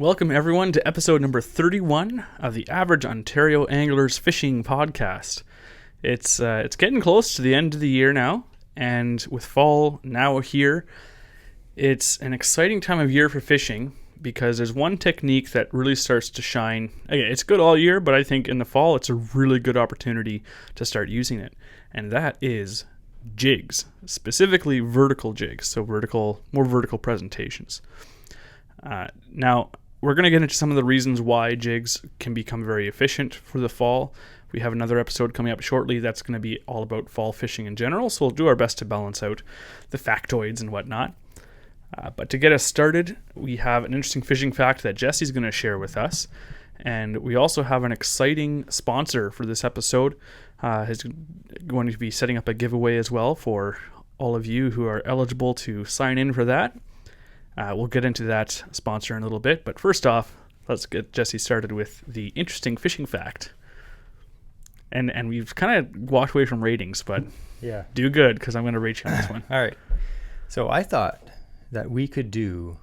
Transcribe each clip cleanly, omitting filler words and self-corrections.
Welcome everyone to episode number 31 of the Average Ontario Anglers Fishing Podcast. It's getting close to the end of the year now, and with fall now here, it's an exciting time of year for fishing because there's one technique that really starts to shine. Again, it's good all year, but I think in the fall it's a really good opportunity to start using it, and that is jigs, specifically vertical jigs, so more vertical presentations. Now, we're going to get into some of the reasons why jigs can become very efficient for the fall. We have another episode coming up shortly that's going to be all about fall fishing in general, so we'll do our best to balance out the factoids and whatnot. But to get us started, we have an interesting fishing fact that Jesse's going to share with us. And we also have an exciting sponsor for this episode. He's going to be setting up a giveaway as well for all of you who are eligible to sign in for that. We'll get into that sponsor in a little bit, but first off, let's get Jesse started with the interesting fishing fact. And we've kind of walked away from ratings, but yeah, do good because I'm going to rate you on this one. All right. So I thought that we could do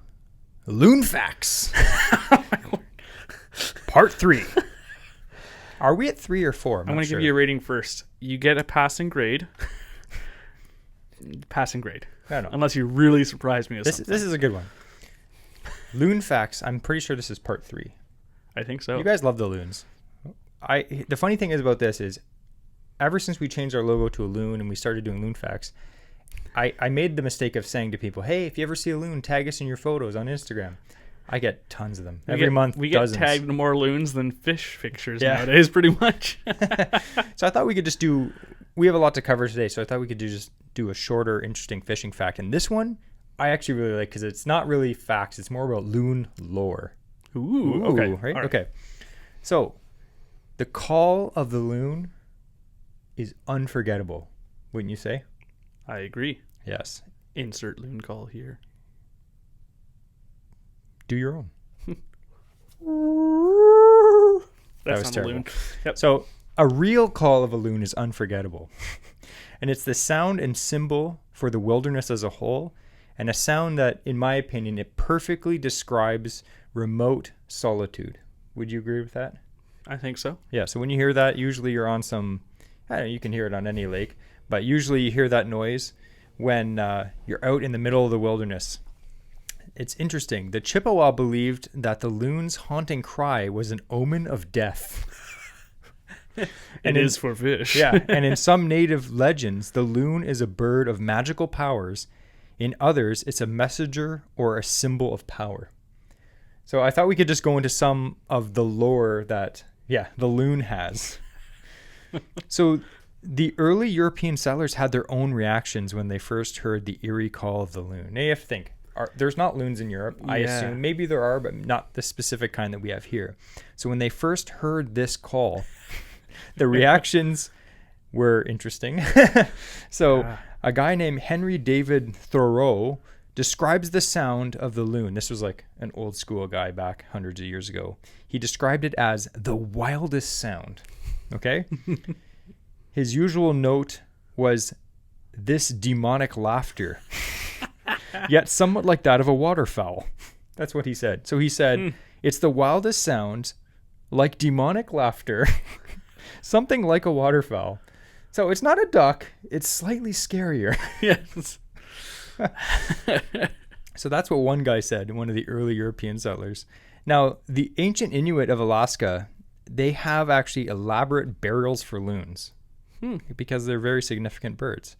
Loon Facts, Part 3. Are we at 3 or 4? I'm going to give you a rating first. You get a passing grade. Passing grade. I don't know. Unless you really surprise me with something. This is a good one. Loon Facts. I'm pretty sure this is Part 3. I think so. You guys love the loons. The funny thing is about this is, ever since we changed our logo to a loon and we started doing Loon Facts, I made the mistake of saying to people, hey, if you ever see a loon, tag us in your photos on Instagram. I get tons of them. Every month, we dozens. get tagged more loons than fish pictures nowadays, pretty much. So I thought we could just do... We have a lot to cover today, so I thought we could just do a shorter, interesting fishing fact. And this one, I actually really like because it's not really facts. It's more about loon lore. Ooh, okay. Right? Okay. So, the call of the loon is unforgettable, wouldn't you say? I agree. Yes. Insert loon call here. Do your own. That was not terrible. a loon. Yep. So, a real call of a loon is unforgettable. And it's the sound and symbol for the wilderness as a whole, and a sound that, in my opinion, it perfectly describes remote solitude. Would you agree with that? I think so. Yeah, so when you hear that, usually you're on some, I don't know, you can hear it on any lake, but usually you hear that noise when you're out in the middle of the wilderness. It's interesting. The Chippewa believed that the loon's haunting cry was an omen of death. It is for fish. Yeah, and in some native legends, the loon is a bird of magical powers. In others, it's a messenger or a symbol of power. So I thought we could just go into some of the lore that, the loon has. So the early European settlers had their own reactions when they first heard the eerie call of the loon. Now you have to think, there's not loons in Europe, I assume. Maybe there are, but not the specific kind that we have here. So when they first heard this call... The reactions were interesting. So a guy named Henry David Thoreau describes the sound of the loon. This was like an old school guy back hundreds of years ago. He described it as the wildest sound. Okay? His usual note was this demonic laughter, yet somewhat like that of a waterfowl. That's what he said. So he said, it's the wildest sound, like demonic laughter, something like a waterfowl. So it's not a duck. It's slightly scarier. Yes. So that's what one guy said, one of the early European settlers. Now, the ancient Inuit of Alaska, they have actually elaborate burials for loons because they're very significant birds.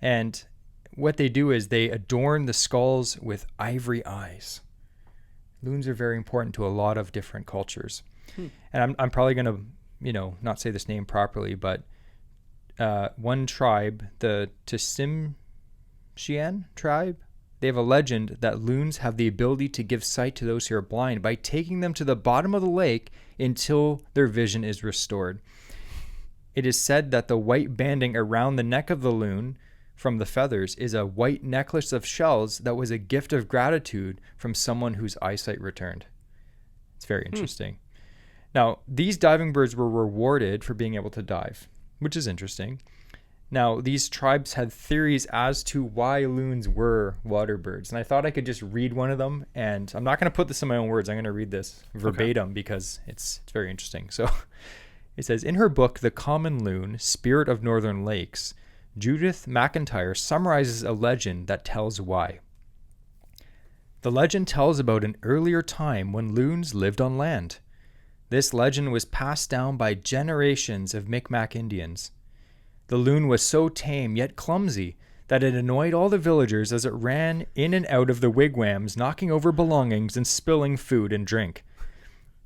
And what they do is they adorn the skulls with ivory eyes. Loons are very important to a lot of different cultures. And I'm probably going to not say this name properly, but one tribe, the Tsimshian tribe, they have a legend that loons have the ability to give sight to those who are blind by taking them to the bottom of the lake until their vision is restored. It is said that the white banding around the neck of the loon from the feathers is a white necklace of shells that was a gift of gratitude from someone whose eyesight returned. It's very interesting. Now, these diving birds were rewarded for being able to dive, which is interesting. Now, these tribes had theories as to why loons were water birds. And I thought I could just read one of them. And I'm not going to put this in my own words. I'm going to read this verbatim because it's very interesting. So it says, in her book, The Common Loon, Spirit of Northern Lakes, Judith McIntyre summarizes a legend that tells why. The legend tells about an earlier time when loons lived on land. This legend was passed down by generations of Micmac Indians. The loon was so tame yet clumsy that it annoyed all the villagers as it ran in and out of the wigwams, knocking over belongings and spilling food and drink.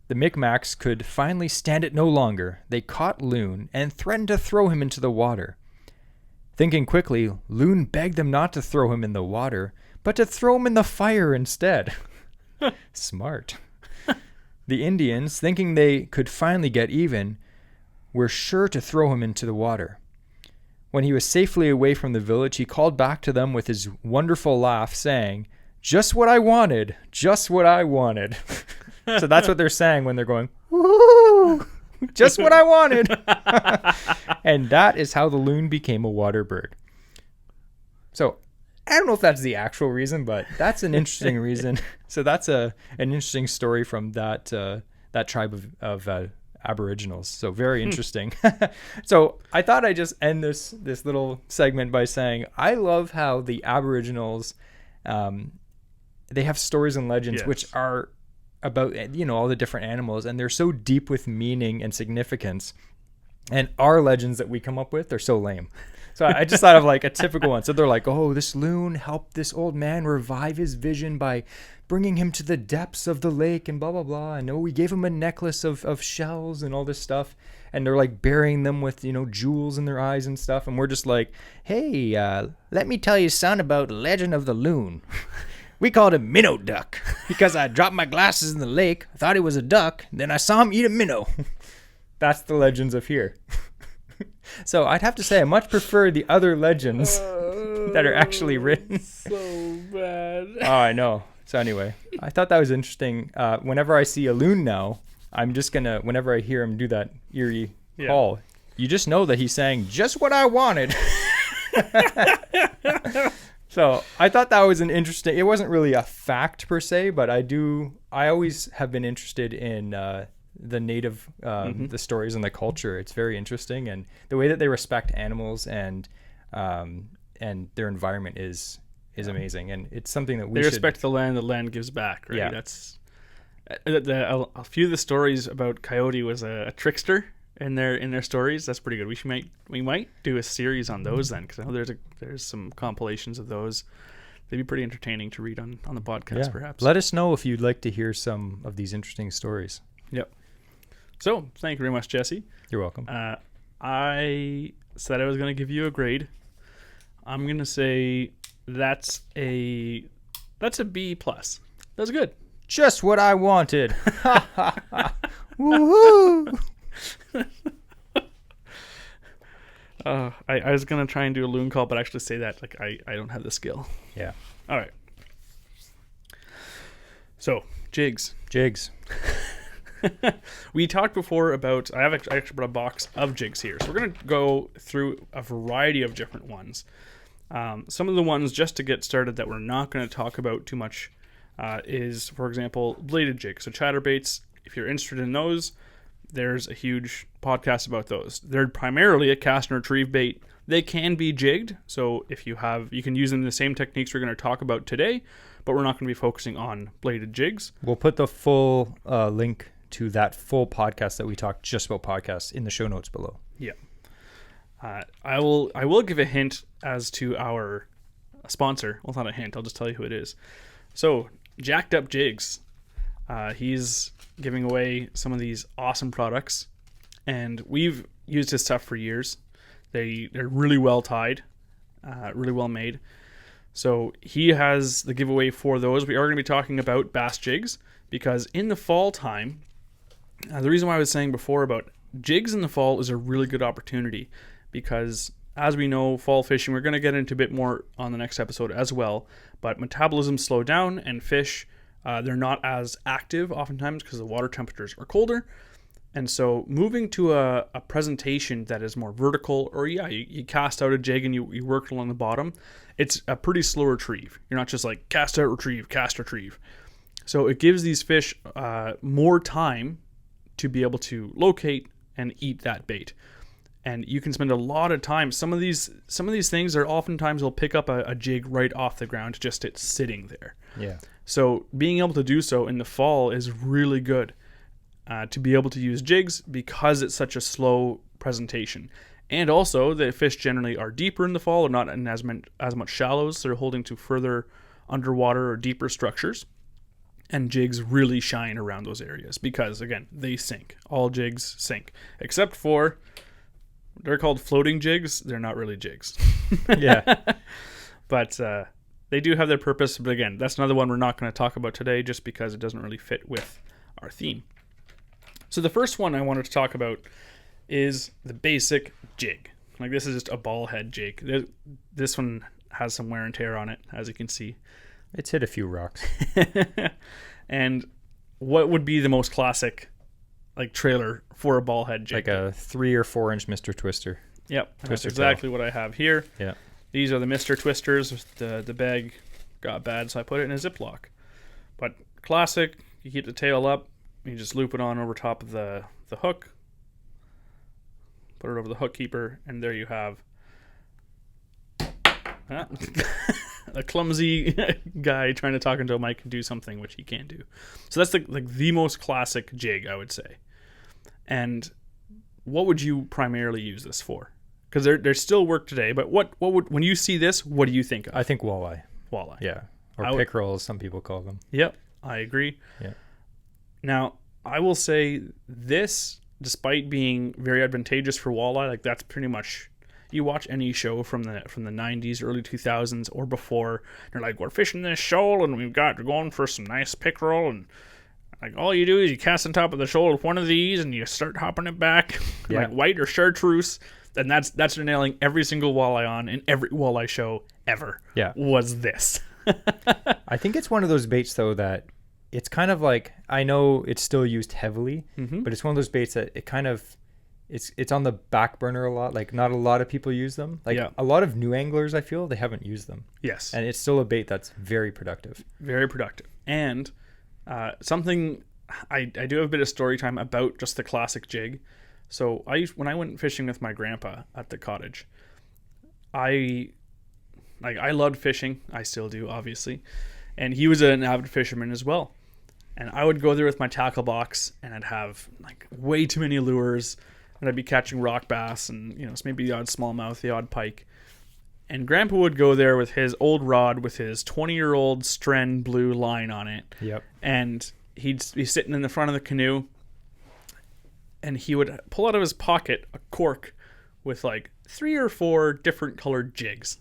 The Micmacs could finally stand it no longer. They caught Loon and threatened to throw him into the water. Thinking quickly, Loon begged them not to throw him in the water, but to throw him in the fire instead. Smart. The Indians, thinking they could finally get even, were sure to throw him into the water. When he was safely away from the village, he called back to them with his wonderful laugh, saying, "Just what I wanted, just what I wanted." So that's what they're saying when they're going, "Woo! Just what I wanted." And that is how the loon became a water bird. So I don't know if that's the actual reason, but that's an interesting reason. So that's an interesting story from that tribe of Aboriginals. So very interesting. So I thought I'd just end this little segment by saying I love how the Aboriginals, they have stories and legends which are about, all the different animals, and they're so deep with meaning and significance. And our legends that we come up with are so lame. So I just thought of like a typical one. So they're like, oh, this loon helped this old man revive his vision by bringing him to the depths of the lake and blah, blah, blah. And we gave him a necklace of shells and all this stuff. And they're like burying them with, jewels in their eyes and stuff. And we're just like, hey, let me tell you, son, about the legend of the loon. We called him Minnow Duck because I dropped my glasses in the lake. I thought he was a duck. Then I saw him eat a minnow. That's the legends of here. So I'd have to say I much prefer the other legends that are actually written. So bad. Oh, I know. So anyway, I thought that was interesting. Whenever I see a loon now, I'm just going to, whenever I hear him do that eerie call, you just know that he's saying, just what I wanted. So I thought that was an interesting, it wasn't really a fact per se, but I always have been interested in the native, the stories and the culture. It's very interesting. And the way that they respect animals and their environment is amazing. And it's something that we should respect the land gives back, right? Yeah. That's a few of the stories about Coyote was a trickster in their stories. That's pretty good. We might do a series on those then, because I know there's some compilations of those. They'd be pretty entertaining to read on the podcast, perhaps. Let us know if you'd like to hear some of these interesting stories. Yep. So, thank you very much, Jesse. You're welcome. I said I was going to give you a grade. I'm going to say that's a B+. That's good. Just what I wanted. Woohoo! I was going to try and do a loon call, but actually say that like I don't have the skill. Yeah. All right. So, Jigs. We talked before about, I actually brought a box of jigs here. So we're going to go through a variety of different ones. Some of the ones, just to get started, that we're not going to talk about too much is, for example, bladed jigs. So chatterbaits, if you're interested in those, there's a huge podcast about those. They're primarily a cast and retrieve bait. They can be jigged. So if you can use them in the same techniques we're going to talk about today, but we're not going to be focusing on bladed jigs. We'll put the full link to that full podcast that we talked just about podcasts in the show notes below. Yeah. I will give a hint as to our sponsor. Well, not a hint. I'll just tell you who it is. So, Jacked Up Jigs. He's giving away some of these awesome products, and we've used his stuff for years. They're really well tied, really well made. So he has the giveaway for those. We are going to be talking about bass jigs, because in the fall time, the reason why I was saying before about jigs in the fall is a really good opportunity, because as we know, fall fishing, we're going to get into a bit more on the next episode as well, but metabolism slow down, and fish, they're not as active oftentimes because the water temperatures are colder. And so moving to a presentation that is more vertical, or you cast out a jig and you work along the bottom, it's a pretty slow retrieve. You're not just like cast out, retrieve, cast, retrieve. So it gives these fish more time to be able to locate and eat that bait. And you can spend a lot of time. Some of these things are oftentimes will pick up a jig right off the ground, just it's sitting there. Yeah. So being able to do so in the fall is really good to be able to use jigs because it's such a slow presentation. And also the fish generally are deeper in the fall or not in as much shallows. So they're holding to further underwater or deeper structures. And jigs really shine around those areas because, again, they sink. All jigs sink. Except for, they're called floating jigs. They're not really jigs. Yeah. But they do have their purpose. But again, that's another one we're not going to talk about today just because it doesn't really fit with our theme. So the first one I wanted to talk about is the basic jig. Like, this is just a ball head jig. This one has some wear and tear on it, as you can see. It's hit a few rocks. And what would be the most classic trailer for a ball head jig? Like a 3 or 4 inch Mr. Twister. Yep. That's exactly what I have here. Yeah. These are the Mr. Twisters. The bag got bad, so I put it in a Ziploc. But classic, you keep the tail up, you just loop it on over top of the hook, put it over the hook keeper, and there you have a clumsy guy trying to talk into a mic and do something which he can't do. So that's the most classic jig, I would say. And what would you primarily use this for? Because there's still work today, but what would, when you see this, what do you think of? I think walleye. Walleye. Yeah. Or pickerel, as some people call them. Yep, I agree. Yeah. Now, I will say this, despite being very advantageous for walleye, that's pretty much, you watch any show from the 90s, early 2000s, or before, they're like, we're fishing this shoal, and we're going for some nice pickerel, and all you do is you cast on top of the shoal with one of these, and you start hopping it back, like white or chartreuse, and that's nailing every single walleye on in every walleye show ever. Yeah, was this. I think it's one of those baits though that it's kind of like, I know it's still used heavily, but it's one of those baits that it kind of it's on the back burner a lot. Like, not a lot of people use them. A lot of new anglers, I feel, they haven't used them. Yes, and it's still a bait that's very productive. Very productive. And something I do have a bit of story time about just the classic jig. So when I went fishing with my grandpa at the cottage, I loved fishing. I still do, obviously. And he was an avid fisherman as well. And I would go there with my tackle box, and I'd have way too many lures, and I'd be catching rock bass and maybe the odd smallmouth, the odd pike. And Grandpa would go there with his old rod with his 20-year-old Stren blue line on it. Yep. And he'd be sitting in the front of the canoe, and he would pull out of his pocket a cork with 3 or 4 different colored jigs.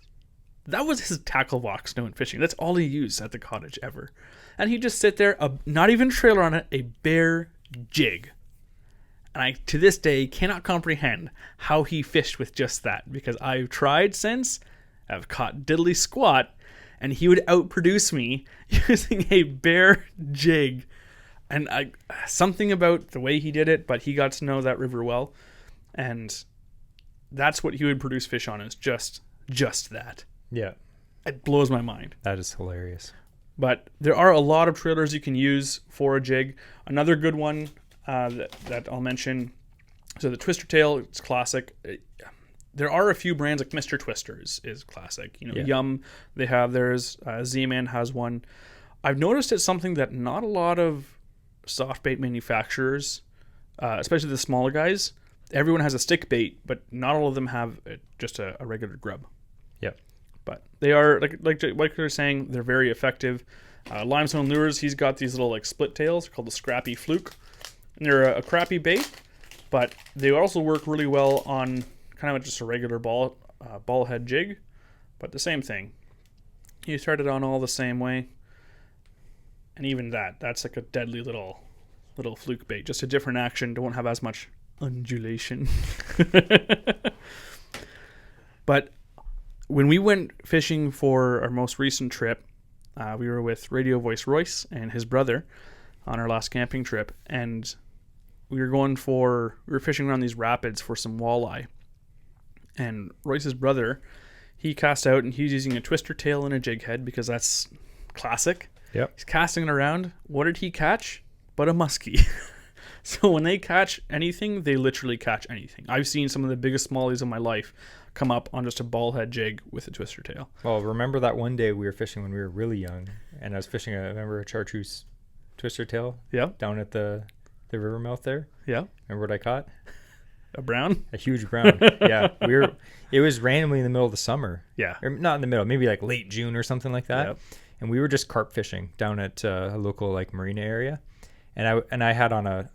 That was his tackle box when fishing. That's all he used at the cottage ever. And he'd just sit there, not even a trailer on it, a bare jig. And I, to this day, cannot comprehend how he fished with just that, because I've tried since, I've caught diddly squat, and he would outproduce me using a bare jig. And something about the way he did it, but he got to know that river well, and that's what he would produce fish on, is just that. Yeah. It blows my mind. That is hilarious. But there are a lot of trailers you can use for a jig. Another good one that I'll mention, so the Twister Tail, it's classic. There are a few brands, like Mr. Twister is classic. Yum, they have theirs. Z-Man has one. I've noticed it's something that not a lot of soft bait manufacturers, especially the smaller guys, everyone has a stick bait, but not all of them have just a regular grub. Yep. But they are, like you're saying, they're very effective. Limestone Lures, he's got these little split tails called the Scrappy fluke. And they're a crappy bait, but they also work really well on kind of just a regular ball head jig. But the same thing. You start it on all the same way. And even that's like a deadly little fluke bait. Just a different action. Don't have as much undulation. But when we went fishing for our most recent trip, we were with Radio Voice Royce and his brother on our last camping trip, and we were fishing around these rapids for some walleye, and Royce's brother, he cast out and he's using a twister tail and a jig head because that's classic. Yep. He's casting it around. What did he catch? But a musky. So when they catch anything, they literally catch anything. I've seen some of the biggest smallies in my life come up on just a ball head jig with a twister tail. Well, remember that one day we were fishing when we were really young, and I was fishing a chartreuse twister tail. Yeah. Down at the river mouth there. Yeah. Remember what I caught? A brown? A huge brown. Yeah. It was randomly in the middle of the summer. Yeah. Or not in the middle, maybe like late June or something like that. Yep. And we were just carp fishing down at a local like marina area. And I had on a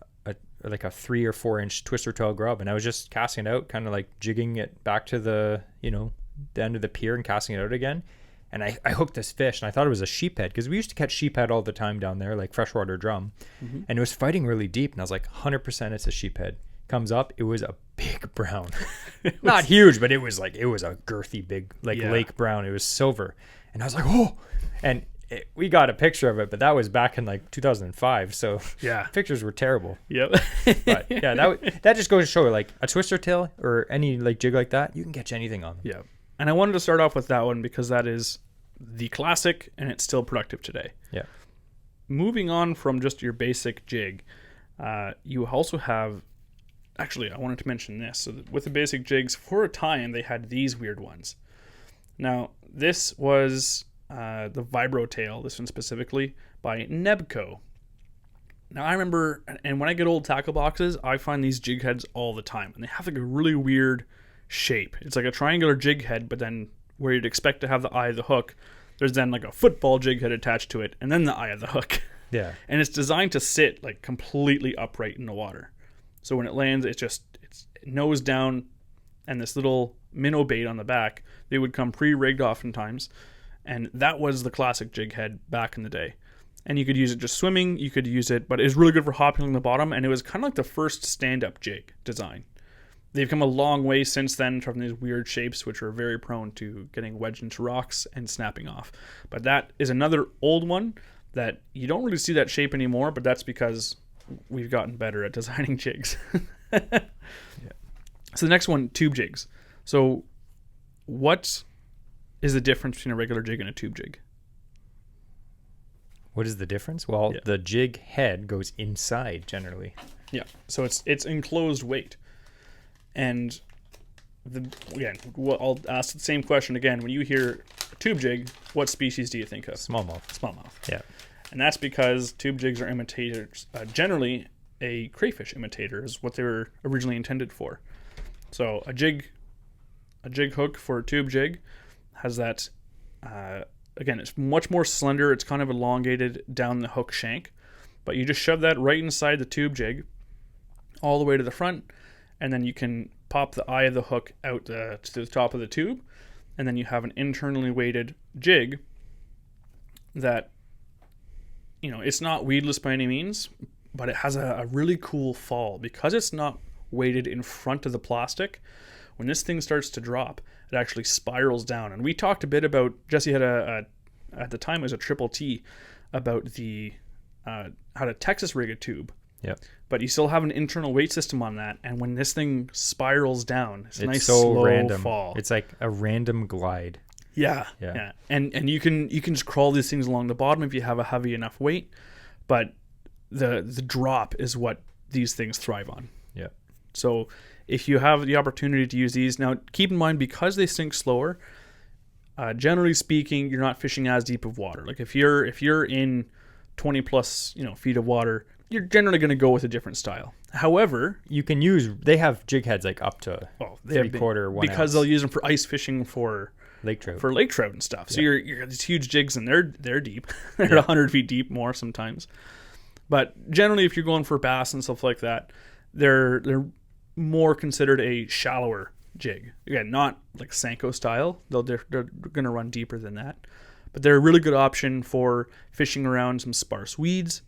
3 or 4 inch twister tail grub, and I was just casting it out, kind of like jigging it back to the end of the pier and casting it out again. And I hooked this fish, and I thought it was a sheephead, because we used to catch sheephead all the time down there, like freshwater drum. Mm-hmm. And it was fighting really deep, and I was like, 100% it's a sheephead. Comes up, it was a big brown. Not huge, but it was a girthy big lake brown. It was silver. And I was like, oh! And we got a picture of it, but that was back in like 2005, so yeah, pictures were terrible. Yep. But yeah, that just goes to show you, like a twister tail or any like jig like that, you can catch anything on them. Yeah. And I wanted to start off with that one because that is the classic and it's still productive today. Yeah. Moving on from just your basic jig, you also have, actually I wanted to mention this. So with the basic jigs, for a time they had these weird ones. Now this was the vibro tail, this one specifically, by Nebco. Now I remember, and when I get old tackle boxes, I find these jig heads all the time, and they have like a really weird shape. It's like a triangular jig head, but then where you'd expect to have the eye of the hook, there's then like a football jig head attached to it, and then the eye of the hook. Yeah. And it's designed to sit like completely upright in the water. So when it lands, it's nose down, and this little minnow bait on the back, they would come pre-rigged oftentimes. And that was the classic jig head back in the day. And you could use it just swimming, you could use it, but it was really good for hopping on the bottom, and it was kind of like the first stand-up jig design. They've come a long way since then from these weird shapes, which are very prone to getting wedged into rocks and snapping off. But that is another old one that you don't really see that shape anymore, but that's because we've gotten better at designing jigs. Yeah. So the next one, tube jigs. So what is the difference between a regular jig and a tube jig? What is the difference? Well, the jig head goes inside generally. Yeah, so it's enclosed weight. And I'll ask the same question again. When you hear a tube jig, what species do you think of? Smallmouth. Smallmouth. Yeah. And that's because tube jigs are imitators. Generally, a crayfish imitator is what they were originally intended for. So a jig hook for a tube jig has that, again, it's much more slender. It's kind of elongated down the hook shank. But you just shove that right inside the tube jig all the way to the front, and then you can pop the eye of the hook out to the top of the tube, and then you have an internally weighted jig that, it's not weedless by any means, but it has a really cool fall. Because it's not weighted in front of the plastic, when this thing starts to drop, it actually spirals down. And we talked a bit about, Jesse had at the time it was a triple T, about the how to Texas rig a tube. Yeah. But you still have an internal weight system on that, and when this thing spirals down, it's a nice so slow random fall. It's like a random glide. Yeah. And you can just crawl these things along the bottom if you have a heavy enough weight, but the drop is what these things thrive on. Yeah. So if you have the opportunity to use these, now keep in mind, because they sink slower, generally speaking, you're not fishing as deep of water. Like if you're in 20 plus feet of water, you're generally going to go with a different style. However, they have jig heads like up to 3/4 1 because ounce. they'll use them for ice fishing for lake trout and stuff. So you're these huge jigs, and they're deep. They're 100 feet deep, more sometimes. But generally, if you're going for bass and stuff like that, they're more considered a shallower jig. Again, not like Senko style. They're going to run deeper than that. But they're a really good option for fishing around some sparse weeds,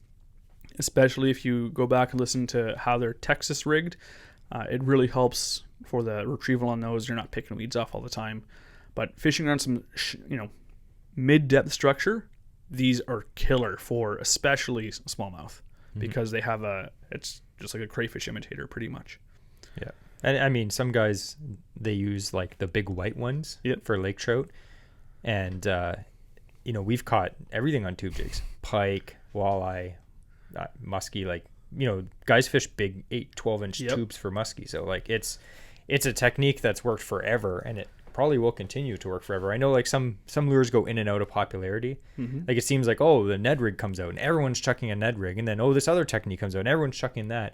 especially if you go back and listen to how they're Texas rigged. It really helps for the retrieval on those. You're not picking weeds off all the time. But fishing around some mid-depth structure, these are killer for especially smallmouth, because they have it's just like a crayfish imitator pretty much. Yeah. And I mean, some guys, they use like the big white ones for lake trout. And, you know, we've caught everything on tube jigs, pike, walleye, musky, like, you know, guys fish big 8-12 inch tubes for musky. So like it's a technique that's worked forever, and it probably will continue to work forever. I know like some lures go in and out of popularity. Like it seems like, oh, the Ned rig comes out and everyone's chucking a Ned rig, and then, oh, this other technique comes out and everyone's chucking that.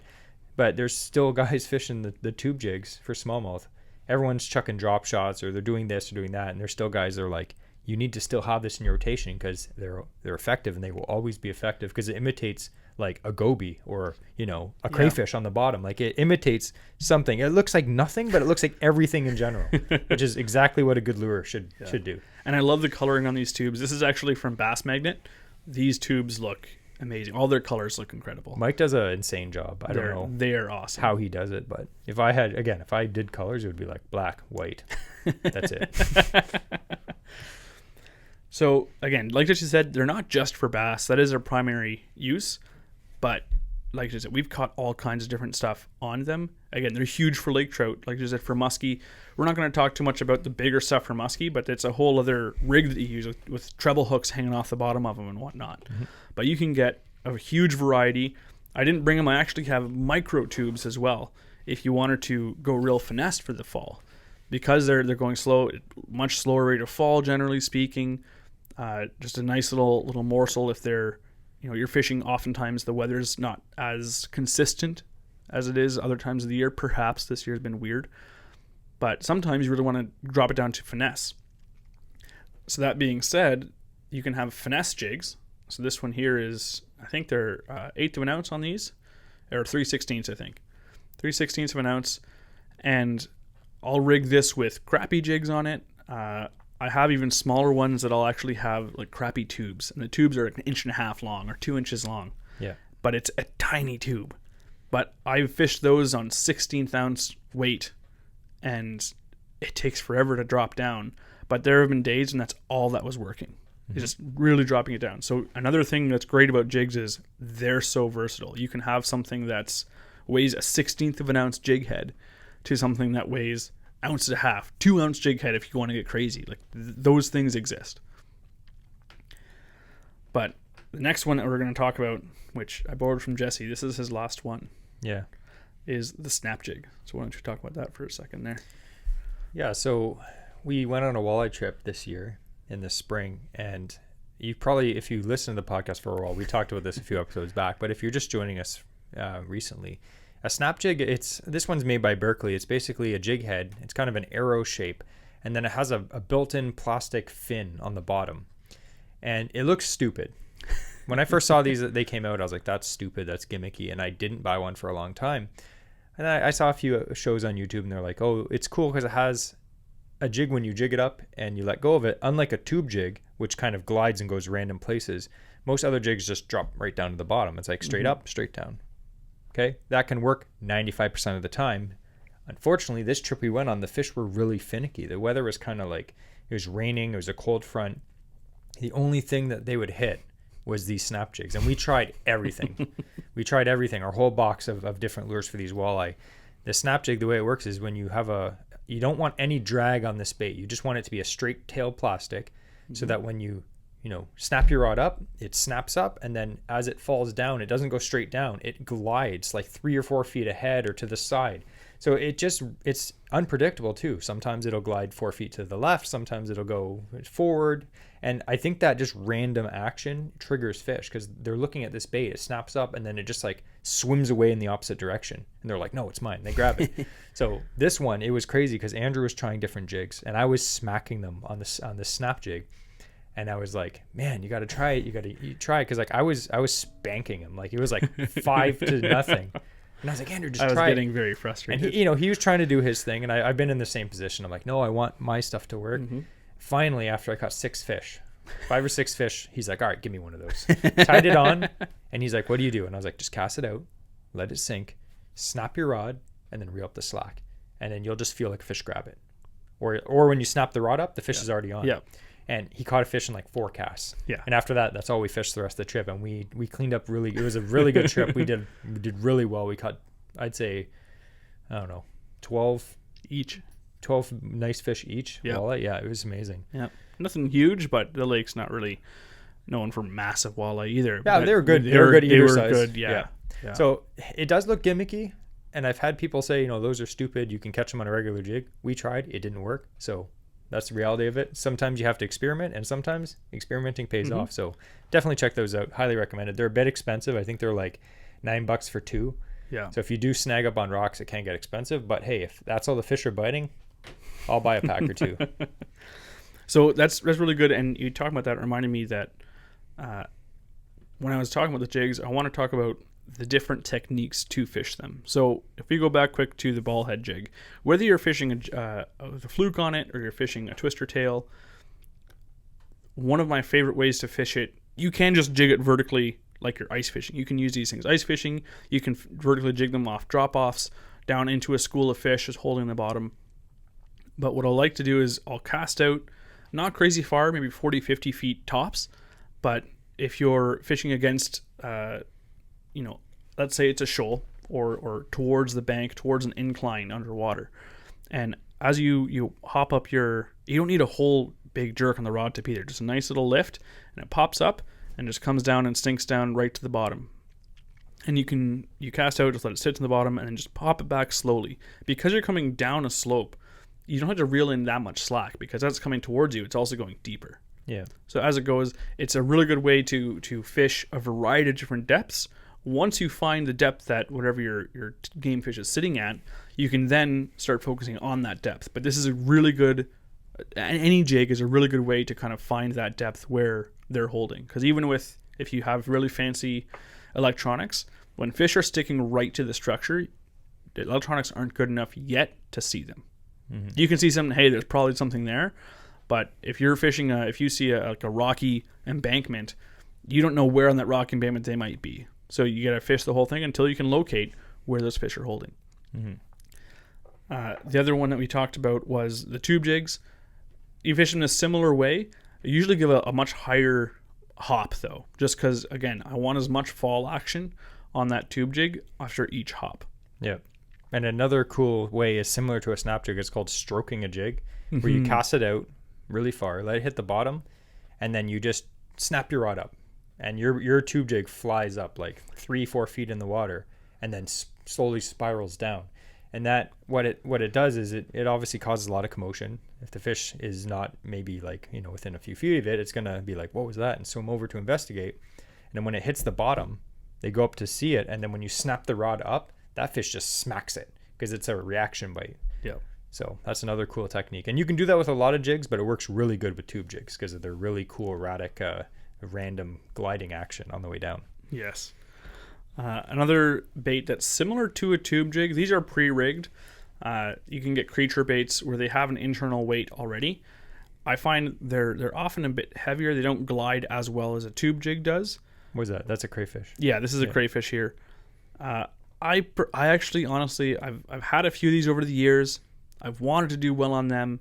But there's still guys fishing the tube jigs for smallmouth. Everyone's chucking drop shots, or they're doing this or doing that, and there's still guys that are like, you need to still have this in your rotation because they're effective, and they will always be effective because it imitates like a goby or, you know, a crayfish on the bottom. Like it imitates something. It looks like nothing, but it looks like everything in general, which is exactly what a good lure should do. And I love the coloring on these tubes. This is actually from Bass Magnet. These tubes look amazing. All their colors look incredible. Mike does an insane job. I don't know. They are awesome. How he does it, but if I did colors, it would be like black, white. That's it. So again, like Jesse said, they're not just for bass. That is their primary use. But like I said, we've caught all kinds of different stuff on them. Again, they're huge for lake trout. Like I said, for musky, we're not going to talk too much about the bigger stuff for musky, but it's a whole other rig that you use with treble hooks hanging off the bottom of them and whatnot. But you can get a huge variety. I didn't bring them. I actually have micro tubes as well if you wanted to go real finesse for the fall. Because they're going slow, much slower rate of fall, generally speaking. Just a nice little morsel if they're, you know, you're fishing. Oftentimes the weather's not as consistent as it is other times of the year. Perhaps this year's been weird, but sometimes you really want to drop it down to finesse. So that being said, you can have finesse jigs. So this one here is, I think they're 1/8 of an ounce on these, or 3/16, I think. 3/16 of an ounce. And I'll rig this with crappy jigs on it. I have even smaller ones that I'll actually have like crappy tubes, and the tubes are like 1.5 inches long or 2 inches long. Yeah. But it's a tiny tube. But I've fished those on 16th ounce weight, and it takes forever to drop down. But there have been days when that's all that was working. It's just really dropping it down. So another thing that's great about jigs is they're so versatile. You can have something that's weighs a 1/16 of an ounce jig head to something that weighs 1.5 ounces, 2 ounce jig head if you want to get crazy. Like those things exist. But the next one that we're going to talk about, which I borrowed from Jesse, this is his last one. Yeah. Is the snap jig. So why don't you talk about that for a second there? Yeah, so we went on a walleye trip this year in the spring, and you probably, if you listen to the podcast for a while, we talked about this a few episodes back, but if you're just joining us recently, a snap jig, this one's made by Berkeley. It's basically a jig head. It's kind of an arrow shape, and then it has a built-in plastic fin on the bottom, and it looks stupid. When I first saw these, they came out, I was like, that's stupid, that's gimmicky, and I didn't buy one for a long time. And I saw a few shows on YouTube, and they're like, oh, it's cool because it has a jig when you jig it up and you let go of it. Unlike a tube jig, which kind of glides and goes random places, most other jigs just drop right down to the bottom. It's like straight up, straight down. Okay, that can work 95% of the time. Unfortunately, this trip we went on, the fish were really finicky. The weather was kind of like, it was raining, it was a cold front. The only thing that they would hit was these snap jigs, and we tried everything. Our whole box of different lures for these walleye. The snap jig, the way it works is when you have you don't want any drag on this bait. You just want it to be a straight tail plastic, so that when you snap your rod up, it snaps up, and then as it falls down, it doesn't go straight down. It glides like 3 or 4 feet ahead or to the side. So it's unpredictable too. Sometimes it'll glide 4 feet to the left. Sometimes it'll go forward. And I think that just random action triggers fish because they're looking at this bait. It snaps up and then it just like swims away in the opposite direction. And they're like, no, it's mine. They grab it. So this one, it was crazy because Andrew was trying different jigs and I was smacking them on the snap jig. And I was like, man, you got to try it. You try it. Because like I was spanking him. Like it was like 5-0. And I was like, Andrew, just try it. I was getting very frustrated. And he was trying to do his thing. And I've been in the same position. I'm like, no, I want my stuff to work. Finally, after I caught 5 or 6 fish, he's like, all right, give me one of those. Tied it on. And he's like, what do you do? And I was like, just cast it out, let it sink, snap your rod, and then reel up the slack. And then you'll just feel like a fish grab it. Or when you snap the rod up, the fish is already on. Yeah. And he caught a fish in like 4 casts. Yeah. And after that, that's all we fished the rest of the trip. And we cleaned up it was a really good trip. We did really well. We caught, I'd say, I don't know, 12 nice fish each. Yeah. Walleye. Yeah, it was amazing. Yeah. Nothing huge, but the lake's not really known for massive walleye either. Yeah, but they were good. They were good either size. Good, yeah. So it does look gimmicky. And I've had people say, those are stupid. You can catch them on a regular jig. We tried. It didn't work. So that's the reality of it. Sometimes you have to experiment, and sometimes experimenting pays off. So definitely check those out. Highly recommended. They're a bit expensive. I think they're like $9 for 2. Yeah. So if you do snag up on rocks, it can get expensive. But hey, if that's all the fish are biting, I'll buy a pack or 2. So that's really good. And you talking about that reminded me that when I was talking about the jigs, I want to talk about the different techniques to fish them. So if we go back quick to the ball head jig, whether you're fishing a fluke on it or you're fishing a twister tail, one of my favorite ways to fish it, you can just jig it vertically like you're ice fishing. You can use these things. Ice fishing, you can vertically jig them off drop-offs down into a school of fish just holding the bottom. But what I'll like to do is I'll cast out not crazy far, maybe 40, 50 feet tops. But if you're fishing against let's say it's a shoal or towards the bank, towards an incline underwater. And as you hop up you don't need a whole big jerk on the rod tip either. Just a nice little lift, and it pops up and just comes down and sinks down right to the bottom. And you cast out, just let it sit to the bottom, and then just pop it back slowly. Because you're coming down a slope, you don't have to reel in that much slack, because as it's coming towards you, it's also going deeper. Yeah. So as it goes, it's a really good way to fish a variety of different depths. Once you find the depth that whatever your game fish is sitting at, you can then start focusing on that depth. But this is a really good, any jig is a really good way to kind of find that depth where they're holding. Because even if you have really fancy electronics, when fish are sticking right to the structure, the electronics aren't good enough yet to see them. Mm-hmm. You can see something, hey, there's probably something there. But if you're fishing, if you see a rocky embankment, you don't know where on that rocky embankment they might be. So you got to fish the whole thing until you can locate where those fish are holding. Mm-hmm. The other one that we talked about was the tube jigs. You fish in a similar way. I usually give a much higher hop, though, just because, again, I want as much fall action on that tube jig after each hop. Yeah. And another cool way is similar to a snap jig. It's called stroking a jig, where you cast it out really far, let it hit the bottom, and then you just snap your rod up. And your tube jig flies up like 3-4 feet in the water, and then slowly spirals down. And that what it does is it obviously causes a lot of commotion. If the fish is not maybe like within a few feet of it, it's gonna be like, what was that? And swim over to investigate. And then when it hits the bottom, they go up to see it, and then when you snap the rod up, that fish just smacks it because it's a reaction bite. Yeah. So that's another cool technique, and you can do that with a lot of jigs, but it works really good with tube jigs because of their really cool erratic random gliding action on the way down. Yes. Another bait that's similar to a tube jig. These are pre-rigged. You can get creature baits where they have an internal weight already. I find they're often a bit heavier. They don't glide as well as a tube jig does. What is that? That's a crayfish. Yeah, this is a crayfish here. I actually, honestly, I've had a few of these over the years. I've wanted to do well on them.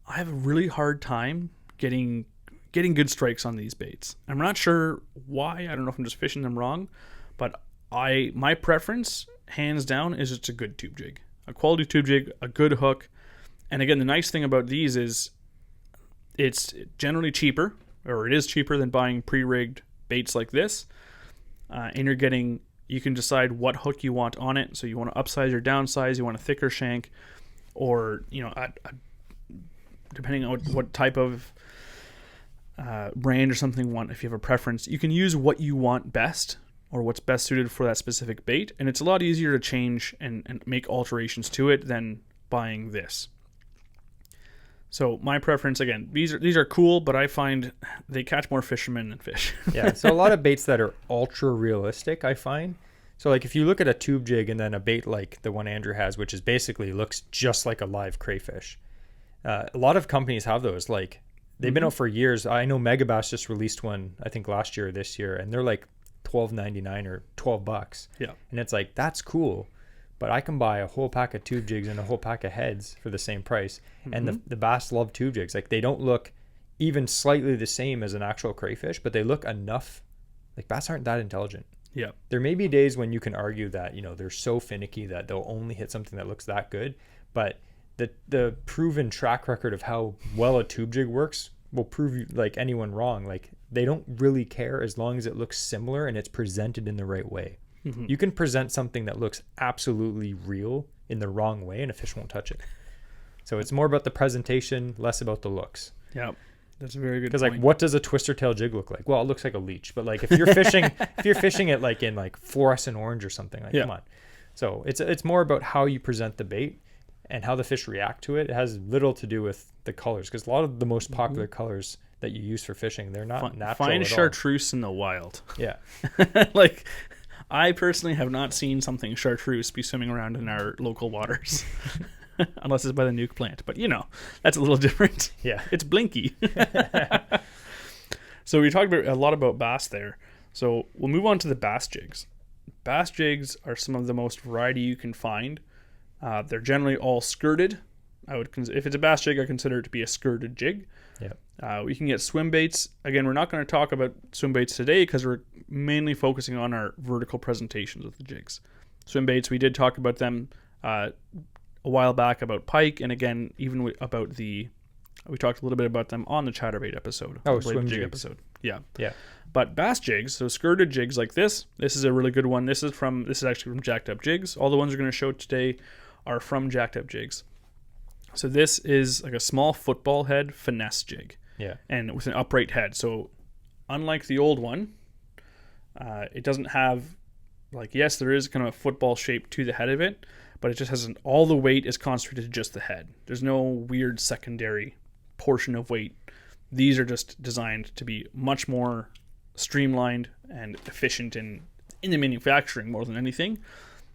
I have a really hard time getting good strikes on these baits. I'm not sure why. I don't know if I'm just fishing them wrong, but my preference, hands down, is just a good tube jig. A quality tube jig, a good hook. And again, the nice thing about these is it's generally cheaper, or it is cheaper than buying pre-rigged baits like this. And you can decide what hook you want on it. So you want to upsize or downsize, you want a thicker shank, or, depending on what type of brand or something you want, if you have a preference, you can use what you want best or what's best suited for that specific bait. And it's a lot easier to change and make alterations to it than buying this. So my preference, again, these are cool, but I find they catch more fishermen than fish. Yeah, so a lot of baits that are ultra realistic, I find. So like if you look at a tube jig and then a bait like the one Andrew has, which is basically looks just like a live crayfish. A lot of companies have those. Like they've been out for years. I know Megabass just released one, I think last year or this year, and they're like $12.99 or $12. Yeah. And it's like, that's cool. But I can buy a whole pack of tube jigs and a whole pack of heads for the same price. And the bass love tube jigs. Like they don't look even slightly the same as an actual crayfish, but they look enough. Like, bass aren't that intelligent. Yeah. There may be days when you can argue that, they're so finicky that they'll only hit something that looks that good. But the proven track record of how well a tube jig works will prove like anyone wrong. Like, they don't really care as long as it looks similar and it's presented in the right way. Mm-hmm. You can present something that looks absolutely real in the wrong way and a fish won't touch it. So it's more about the presentation, less about the looks. Yeah, that's a very good point. Because like, what does a twister tail jig look like? Well, it looks like a leech. But like, if you're fishing, it like in like fluorescent orange or something, like, come on. So it's more about how you present the bait and how the fish react to it. It has little to do with the colors, because a lot of the most popular colors that you use for fishing, they're not natural. Find at chartreuse in the wild. Yeah. Like, I personally have not seen something chartreuse be swimming around in our local waters. Unless it's by the nuke plant. But, that's a little different. Yeah. It's blinky. So we talked a lot about bass there. So we'll move on to the bass jigs. Bass jigs are some of the most variety you can find. They're generally all skirted. If it's a bass jig, I consider it to be a skirted jig. Yeah. We can get swim baits. Again, we're not going to talk about swim baits today because we're mainly focusing on our vertical presentations of the jigs. Swim baits, we did talk about them a while back about Pike, and again, even we talked a little bit about them on the chatterbait episode. Swim jig jigs. episode. Yeah. Yeah. But bass jigs, so skirted jigs like this is a really good one. This is actually from Jacked Up Jigs. All the ones we're going to show today are from Jacked Up Jigs. So this is like a small football head finesse jig. Yeah. And with an upright head. So unlike the old one, it doesn't have, like, yes, there is kind of a football shape to the head of it, but it just has all the weight is concentrated to just the head. There's no weird secondary portion of weight. These are just designed to be much more streamlined and efficient in the manufacturing more than anything.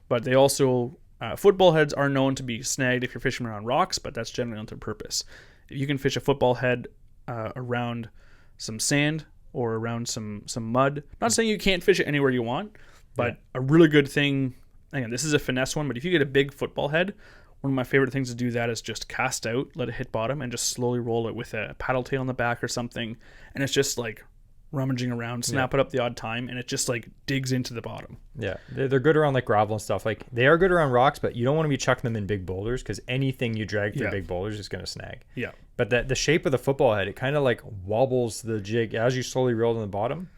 But they also, football heads are known to be snagged if you're fishing around rocks, but that's generally on their purpose. If you can fish a football head around some sand or around some mud, not saying you can't fish it anywhere you want, but a really good thing, again, this is a finesse one, but if you get a big football head, one of my favorite things to do that is just cast out, let it hit bottom, and just slowly roll it with a paddle tail on the back or something, and it's just like rummaging around, snap it up the odd time, and it just like digs into the bottom. Yeah, they're good around like gravel and stuff. Like, they are good around rocks, but you don't want to be chucking them in big boulders, because anything you drag through big boulders is going to snag. Yeah. But the shape of the football head, it kind of like wobbles the jig as you slowly roll in the bottom,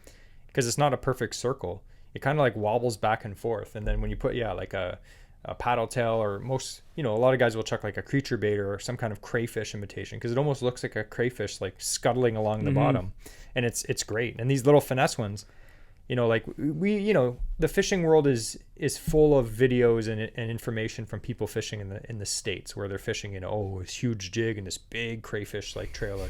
because it's not a perfect circle. It kind of like wobbles back and forth, and then when you put like a paddle tail, or most, a lot of guys will chuck like a creature bait or some kind of crayfish imitation, because it almost looks like a crayfish like scuttling along the bottom, and it's great. And these little finesse ones, like we the fishing world is full of videos and information from people fishing in the States, where they're fishing this huge jig and this big crayfish like trailer.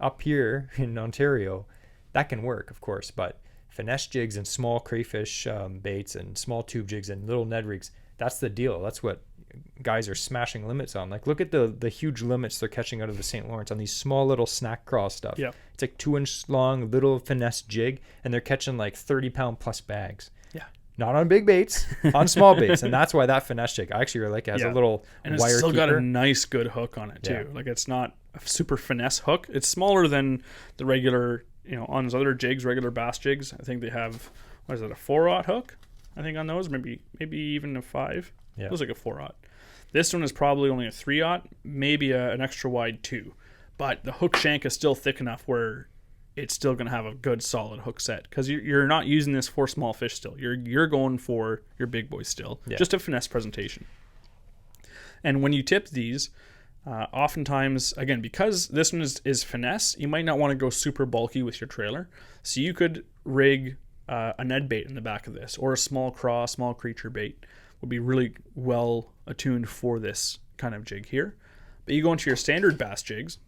Up here in Ontario, that can work, of course, but finesse jigs and small crayfish baits and small tube jigs and little Ned rigs, that's the deal. That's what guys are smashing limits on. Like, look at the huge limits they're catching out of the St. Lawrence on these small little snack crawl stuff. Yeah. It's like 2-inch long little finesse jig, and they're catching like 30-pound plus bags. Yeah. Not on big baits, on small baits. And that's why that finesse jig, I actually really like it. It has a little and wire it's still keeper. got a nice good hook on it too. Yeah. Like, it's not a super finesse hook. It's smaller than the regular, on those other jigs, regular bass jigs. I think they have, a 4-aught hook? I think on those, maybe even a 5. Yeah. It was like a 4-aught. This one is probably only a 3-aught, maybe an extra wide 2. But the hook shank is still thick enough where it's still going to have a good solid hook set, because you're not using this for small fish still. You're going for your big boys still. Yeah. Just a finesse presentation. And when you tip these, oftentimes, again, because this one is finesse, you might not want to go super bulky with your trailer. So you could rig a Ned bait in the back of this, or a small craw, small creature bait would be really well attuned for this kind of jig here. But you go into your standard bass jigs,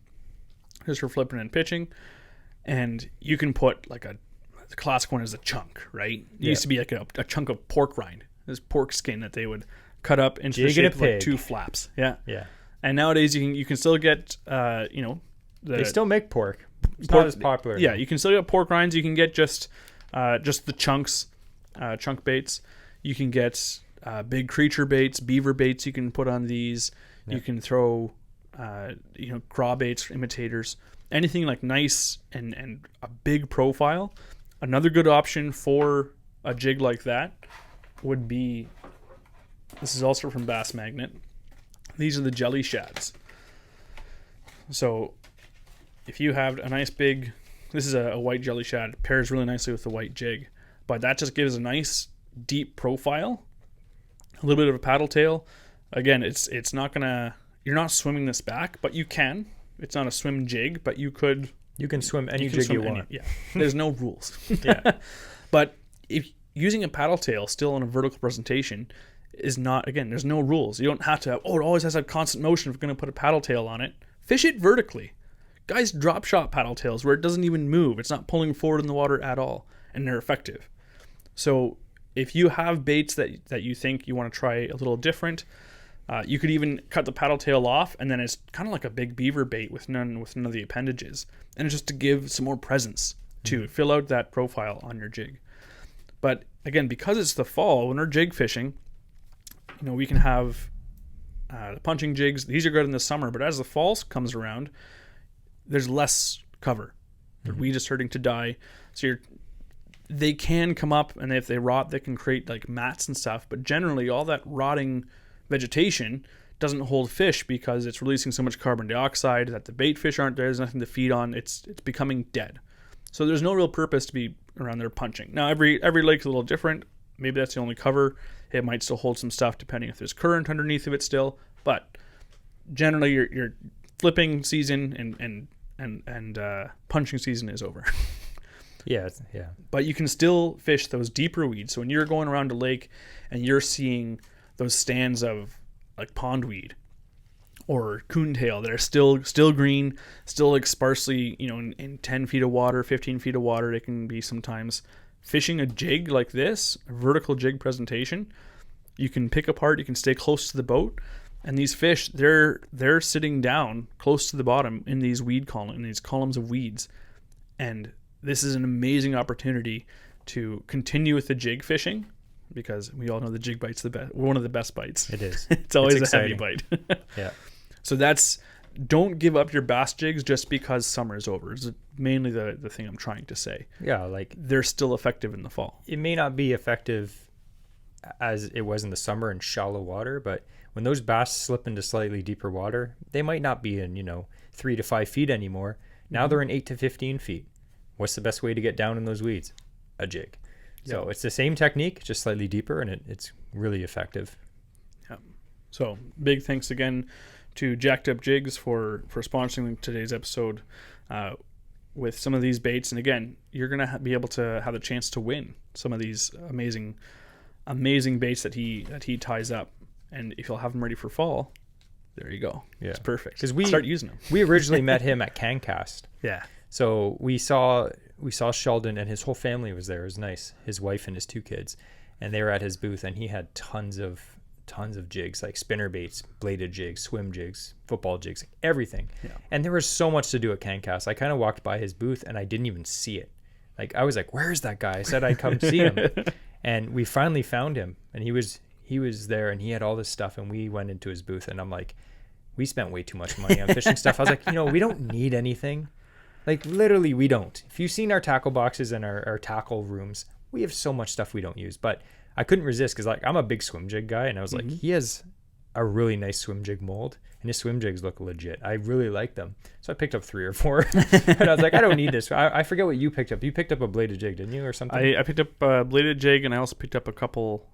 just for flipping and pitching, and you can put like the classic one is a chunk, right? It used to be like a chunk of pork rind, this pork skin that they would cut up into the shape of like 2 flaps. Yeah. Yeah. And nowadays you can still get They still make pork. It's pork, not as popular. Yeah, you can still get pork rinds. You can get just the chunks, chunk baits. You can get big creature baits, beaver baits. You can put on these. Yeah. You can throw craw baits, imitators, anything like nice and a big profile. Another good option for a jig like that would be, this is also from Bass Magnet. These are the jelly shads. So if you have a nice big, this is a white jelly shad, it pairs really nicely with the white jig, but that just gives a nice deep profile, a little bit of a paddle tail. Again, it's not gonna, you're not swimming this back, but you can. It's not a swim jig, but you can swim any jig you want. Yeah, there's no rules. Yeah, but if using a paddle tail still on a vertical presentation is not, again, there's no rules. You don't have to have, it always has that constant motion if you're going to put a paddle tail on it. Fish it vertically. Guys drop shot paddle tails where it doesn't even move. It's not pulling forward in the water at all, and they're effective. So if you have baits that you think you want to try a little different, you could even cut the paddle tail off, and then it's kind of like a big beaver bait with none of the appendages. And it's just to give some more presence to fill out that profile on your jig. But again, because it's the fall, when we're jig fishing, we can have the punching jigs. These are good in the summer, but as the fall comes around, there's less cover. The weed is starting to die. So they can come up, and if they rot, they can create like mats and stuff. But generally, all that rotting vegetation doesn't hold fish because it's releasing so much carbon dioxide that the bait fish aren't there. There's nothing to feed on. It's becoming dead. So there's no real purpose to be around there punching. Now, every lake's a little different. Maybe that's the only cover. It might still hold some stuff depending if there's current underneath of it still. But generally, your flipping season and punching season is over. Yeah. But you can still fish those deeper weeds. So when you're going around a lake and you're seeing those stands of like pondweed or coontail that are still green, still like sparsely, in 10 feet of water, 15 feet of water, it can be sometimes. Fishing a jig like this, a vertical jig presentation, you can pick apart, you can stay close to the boat, and these fish, they're sitting down close to the bottom in these columns of weeds. And this is an amazing opportunity to continue with the jig fishing, because we all know the jig bite's one of the best bites. It is. It's always a heavy bite. Yeah. So don't give up your bass jigs just because summer is over. It's mainly the thing I'm trying to say. Yeah, like they're still effective in the fall. It may not be effective as it was in the summer in shallow water, but when those bass slip into slightly deeper water, they might not be in 3 to 5 feet anymore. Now they're in 8 to 15 feet. What's the best way to get down in those weeds? A jig. So it's the same technique, just slightly deeper, and it's really effective. Yeah. So big thanks again to Jacked Up Jigs for sponsoring today's episode with some of these baits. And again, you're going to be able to have the chance to win some of these amazing baits that he ties up. And if you'll have them ready for fall, there you go. Yeah. It's perfect. Because we start using them. We originally met him at CanCast. Yeah. So we saw Sheldon, and his whole family was there. It was nice. His wife and his 2 kids, and they were at his booth, and he had tons of jigs, like spinner baits, bladed jigs, swim jigs, football jigs, everything. Yeah. And there was so much to do at CanCast. I kind of walked by his booth and I didn't even see it. Like, I was like, where's that guy? I said I'd come see him. And we finally found him, and he was there, and he had all this stuff, and we went into his booth, and I'm like, we spent way too much money on fishing stuff. I was like, we don't need anything. Like, literally, we don't. If you've seen our tackle boxes and our tackle rooms, we have so much stuff we don't use. But I couldn't resist because, like, I'm a big swim jig guy, and I was like, he has a really nice swim jig mold, and his swim jigs look legit. I really like them. So I picked up 3 or 4, and I was like, I don't need this. I forget what you picked up. You picked up a bladed jig, didn't you, or something? I picked up a bladed jig, and I also picked up a couple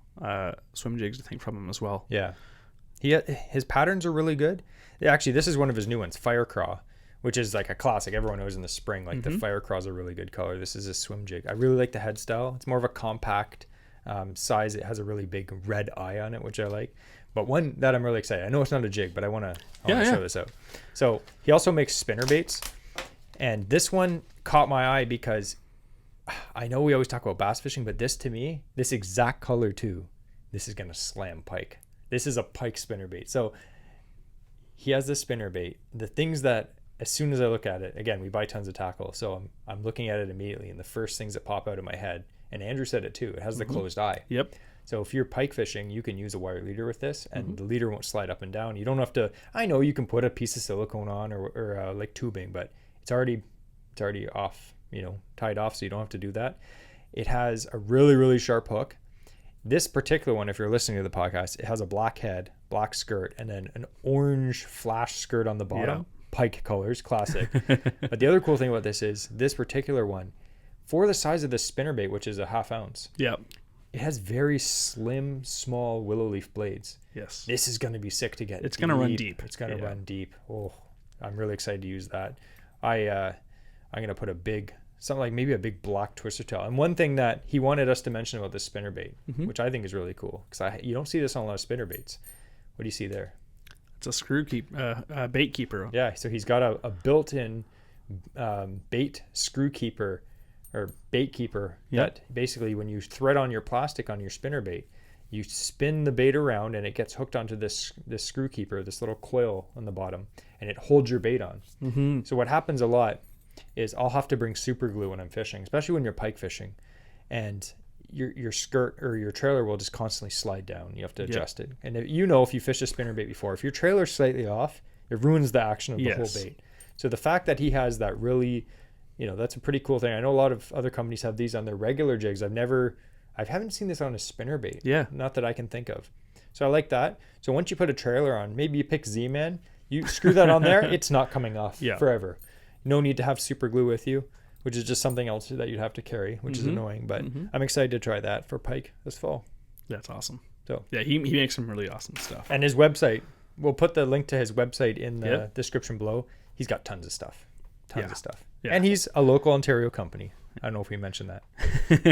swim jigs, I think, from him as well. Yeah. His patterns are really good. Actually, this is one of his new ones, Fire Craw, which is like a classic. Everyone knows in the spring, like the Fire Craw is a really good color. This is a swim jig. I really like the head style. It's more of a compact size. It has a really big red eye on it, which I like. But one that I'm really excited. I know it's not a jig, but I want to show this out. So he also makes spinner baits, and this one caught my eye because I know we always talk about bass fishing, but this, to me, this exact color too, this is gonna slam pike. This is a pike spinner bait. So he has this spinner bait. The things that, as soon as I look at it, again, we buy tons of tackle, so I'm looking at it immediately, and the first things that pop out of my head, and Andrew said it too, it has the closed eye. Yep. So if you're pike fishing, you can use a wire leader with this, and the leader won't slide up and down. You don't have to. I know you can put a piece of silicone on or like tubing, but it's already off, tied off, so you don't have to do that. It has a really, really sharp hook. This particular one, if you're listening to the podcast, it has a black head, black skirt, and then an orange flash skirt on the bottom. Yeah. Pike colors, classic. But the other cool thing about this is this particular one, for the size of the spinnerbait, which is a 1/2 ounce. Yeah. It has very slim, small willow leaf blades. Yes. This is going to be sick to get. It's going to run deep. It's going to run deep. Oh, I'm really excited to use that. I'm going to put something like maybe a big black twister tail. And one thing that he wanted us to mention about this spinnerbait, which I think is really cool, because you don't see this on a lot of spinnerbaits. What do you see there? It's a bait keeper. Yeah, so he's got a built-in bait screw keeper or bait keeper that basically when you thread on your plastic on your spinnerbait, you spin the bait around and it gets hooked onto this screw keeper, this little coil on the bottom, and it holds your bait on. Mm-hmm. So what happens a lot is I'll have to bring super glue when I'm fishing, especially when you're pike fishing, and your skirt or your trailer will just constantly slide down. You have to adjust it. And if you fish a spinnerbait before, if your trailer's slightly off, it ruins the action of the whole bait. So the fact that he has that really, that's a pretty cool thing. I know a lot of other companies have these on their regular jigs. I haven't seen this on a spinnerbait. Yeah. Not that I can think of. So I like that. So once you put a trailer on, maybe you pick Z-Man, you screw that on there, it's not coming off forever. No need to have super glue with you, which is just something else that you'd have to carry, which is annoying. But I'm excited to try that for pike this fall. That's awesome. So yeah, he makes some really awesome stuff. And his website, we'll put the link to his website in the description below. He's got tons of stuff. Tons of stuff. Yeah. And he's a local Ontario company. I don't know if we mentioned that.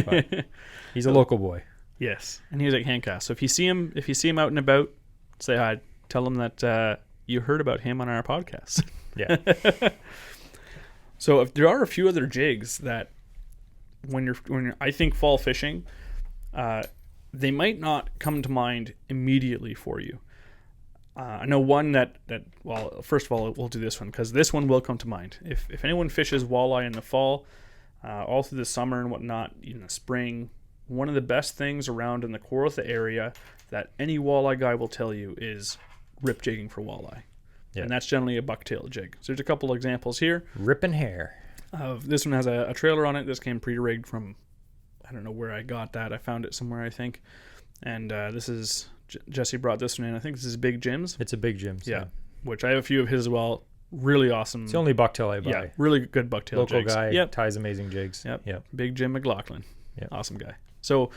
But he's a local boy. Yes. And he's like Handcast. So if you see him out and about, say hi. Tell him that you heard about him on our podcast. Yeah. So if there are a few other jigs that when you're I think fall fishing, they might not come to mind immediately for you. I know one that well, first of all, we'll do this one because this one will come to mind. If anyone fishes walleye in the fall, all through the summer and whatnot, in the spring, one of the best things around in the Kawartha area that any walleye guy will tell you is rip jigging for walleye. Yeah. And that's generally a bucktail jig. So there's a couple of examples here. Ripping hair. This one has a trailer on it. This came pre-rigged from, I don't know where I got that. I found it somewhere, I think. And this is, Jesse brought this one in. I think this is Big Jim's. It's a Big Jim's. Yeah. Which I have a few of his as well. Really awesome. It's the only bucktail I buy. Yeah, really good bucktail Local jigs. guy, ties amazing jigs. Yep. Big Jim McLaughlin. Yep. Awesome guy. So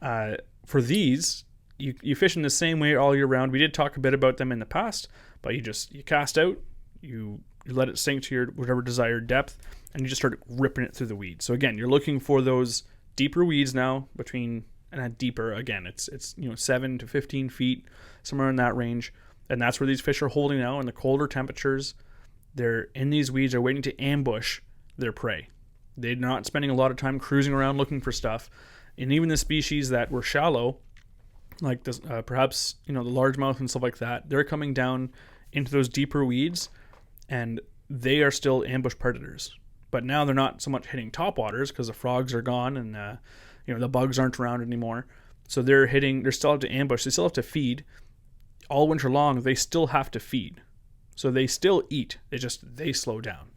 for these, you fish in the same way all year round. We did talk a bit about them in the past, but you cast out, you let it sink to your whatever desired depth, and you just start ripping it through the weeds. So again, you're looking for those deeper weeds now deeper. Again, it's 7 to 15 feet, somewhere in that range. And that's where these fish are holding now in the colder temperatures. They're in these weeds, are waiting to ambush their prey. They're not spending a lot of time cruising around looking for stuff. And even the species that were shallow, like this, perhaps the largemouth and stuff like that, they're coming down into those deeper weeds, and they are still ambush predators. But now they're not so much hitting topwaters because the frogs are gone and the bugs aren't around anymore. So they still have to ambush. They still have to feed. All winter long, they still have to feed. So they still eat. They slow down.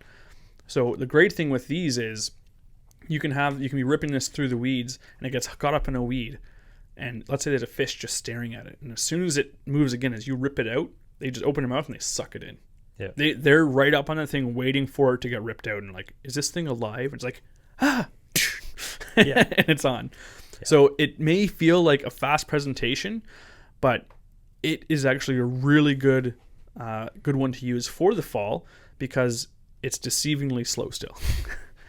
So the great thing with these is you can be ripping this through the weeds, and it gets caught up in a weed. And let's say there's a fish just staring at it. And as soon as it moves again, as you rip it out, they just open their mouth and they suck it in. Yeah. They're right up on the thing waiting for it to get ripped out. And like, is this thing alive? And it's like, yeah. And it's on. Yeah. So it may feel like a fast presentation, but it is actually a really good one to use for the fall because it's deceivingly slow still.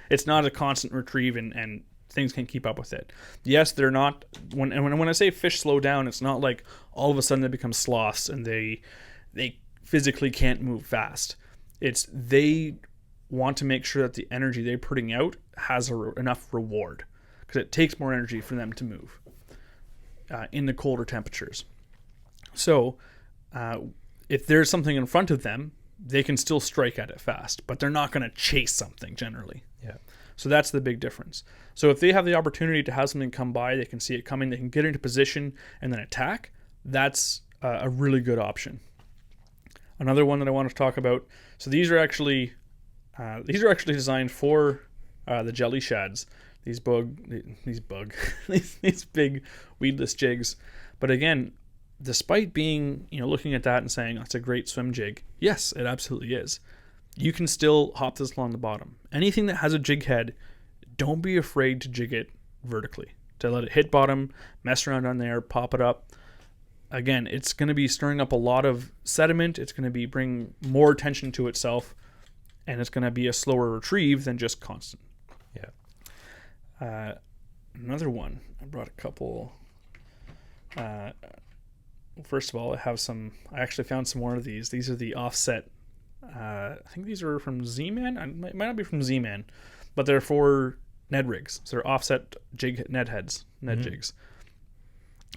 It's not a constant retrieve and things can keep up with it. Yes, they're not. When I say fish slow down, it's not like all of a sudden they become sloths and they physically can't move fast. It's they want to make sure that the energy they're putting out has enough reward because it takes more energy for them to move in the colder temperatures. So if there's something in front of them, they can still strike at it fast, but they're not going to chase something generally. Yeah. So that's the big difference. So if they have the opportunity to have something come by, they can see it coming, they can get into position and then attack, that's a really good option. Another one that I want to talk about, so these are actually designed for the jelly shads, these big weedless jigs. But again, despite being, looking at that and saying that's a great swim jig, yes, it absolutely is. You can still hop this along the bottom. Anything that has a jig head, don't be afraid to jig it vertically, to let it hit bottom, mess around on there, pop it up. Again, it's going to be stirring up a lot of sediment. It's going to be bring more attention to itself, and it's going to be a slower retrieve than just constant. Yeah. Another one, I brought a couple. First of all, I actually found some more of these. These are the offset. I think these are from Z-Man. Might not be from Z-Man, but they're for Ned rigs. So they're offset jig Ned heads, Ned jigs.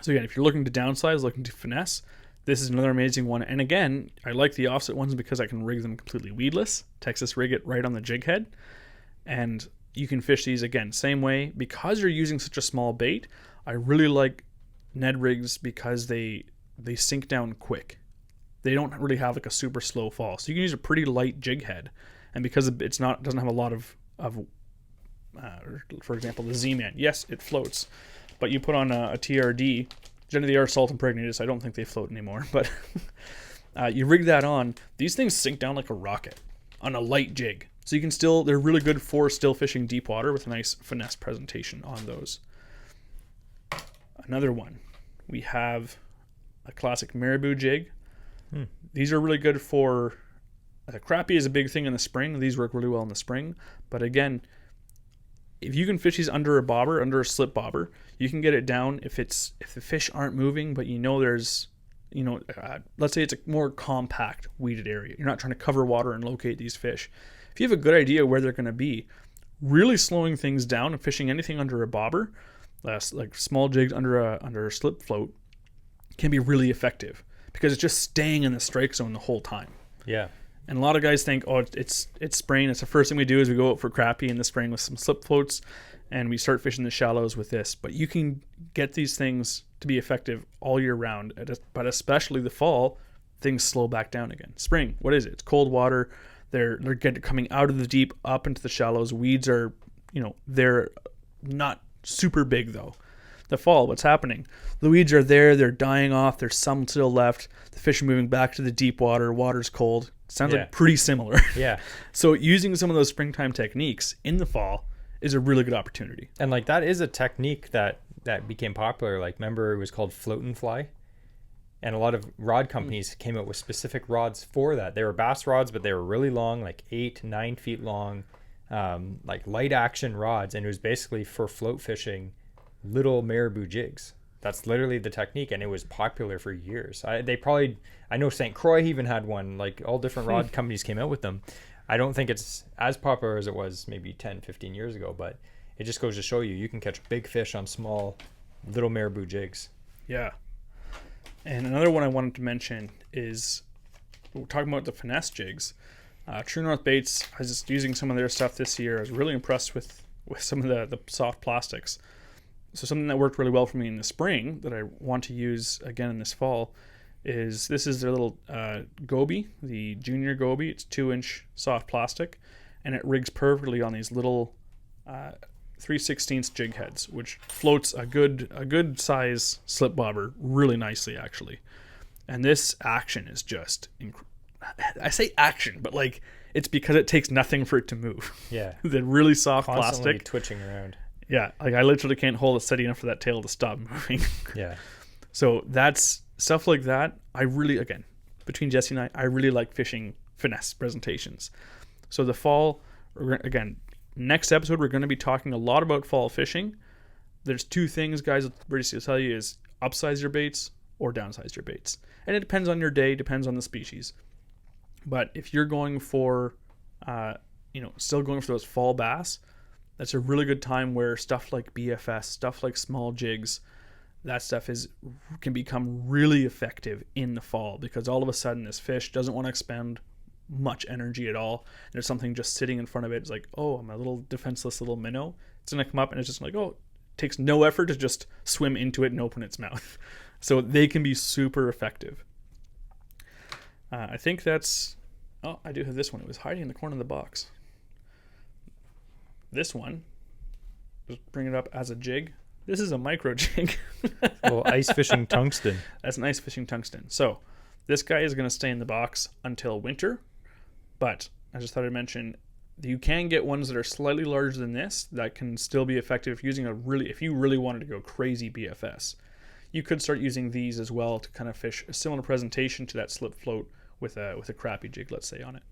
So again, if you're looking to downsize, looking to finesse, this is another amazing one. And again, I like the offset ones because I can rig them completely weedless. Texas rig it right on the jig head. And you can fish these again, same way. Because you're using such a small bait, I really like Ned rigs because they sink down quick. They don't really have like a super slow fall. So you can use a pretty light jig head. And because it doesn't have a lot of for example, the Z-Man, yes, it floats. But you put on a TRD, generally they are salt impregnated, so I don't think they float anymore. But you rig that on, these things sink down like a rocket on a light jig. So you can they're really good for still fishing deep water with a nice finesse presentation on those. Another one, we have a classic marabou jig. These are really good for, crappie is a big thing in the spring. These work really well in the spring. But again, if you can fish these under a bobber, under a slip bobber, you can get it down if the fish aren't moving, but there's, let's say it's a more compact weeded area. You're not trying to cover water and locate these fish. If you have a good idea where they're going to be, really slowing things down and fishing anything under a bobber, like small jigs under a slip float, can be really effective because it's just staying in the strike zone the whole time. Yeah. And a lot of guys think, it's spring. It's the first thing we do is we go out for crappie in the spring with some slip floats and we start fishing the shallows with this. But you can get these things to be effective all year round. But especially the fall, things slow back down again. Spring, what is it? It's cold water. They're coming out of the deep up into the shallows. Weeds are, they're not super big though. The fall, what's happening? The weeds are there. They're dying off. There's some still left. The fish are moving back to the deep water. Water's cold. Sounds like pretty similar. Yeah. So using some of those springtime techniques in the fall is a really good opportunity. And like that is a technique that became popular. Like remember it was called float and fly. And a lot of rod companies came out with specific rods for that. They were bass rods, but they were really long, like 8-9 feet long, like light action rods. And it was basically for float fishing little marabou jigs. That's literally the technique, and it was popular for years. I know St. Croix even had one. Like all different rod companies came out with them. I don't think it's as popular as it was maybe 10, 15 years ago, but it just goes to show you can catch big fish on small little marabou jigs. Yeah. And another one I wanted to mention is we're talking about the finesse jigs. True North Baits, I was just using some of their stuff this year. I was really impressed with some of the soft plastics. So something that worked really well for me in the spring that I want to use again in this fall is their little goby, the junior goby. It's 2-inch soft plastic, and it rigs perfectly on these little 3/16 jig heads, which floats a good size slip bobber really nicely actually. And this action is just I say action, but like it's because it takes nothing for it to move. Yeah. The really soft Constantly plastic twitching around. Yeah, like I literally can't hold it steady enough for that tail to stop moving. Yeah. So that's stuff like that. I really, again, between Jesse and I really like fishing finesse presentations. So the fall, again, next episode, we're going to be talking a lot about fall fishing. There's two things, guys, Brady will tell you is upsize your baits or downsize your baits. And it depends on your day, depends on the species. But if you're going for, still going for those fall bass, that's a really good time where stuff like BFS, stuff like small jigs, that stuff can become really effective in the fall because all of a sudden this fish doesn't want to expend much energy at all. And there's something just sitting in front of it. It's like, oh, I'm a little defenseless little minnow. It's going to come up and it's just like, oh, it takes no effort to just swim into it and open its mouth. So they can be super effective. I think that's... Oh, I do have this one. It was hiding in the corner of the box. This one, just bring it up as a jig. This is a micro jig. Well, ice fishing tungsten. That's an ice fishing tungsten. So this guy is going to stay in the box until winter. But I just thought I'd mention, you can get ones that are slightly larger than this that can still be effective using if you really wanted to go crazy BFS. You could start using these as well to kind of fish a similar presentation to that slip float with a crappie jig, let's say, on it.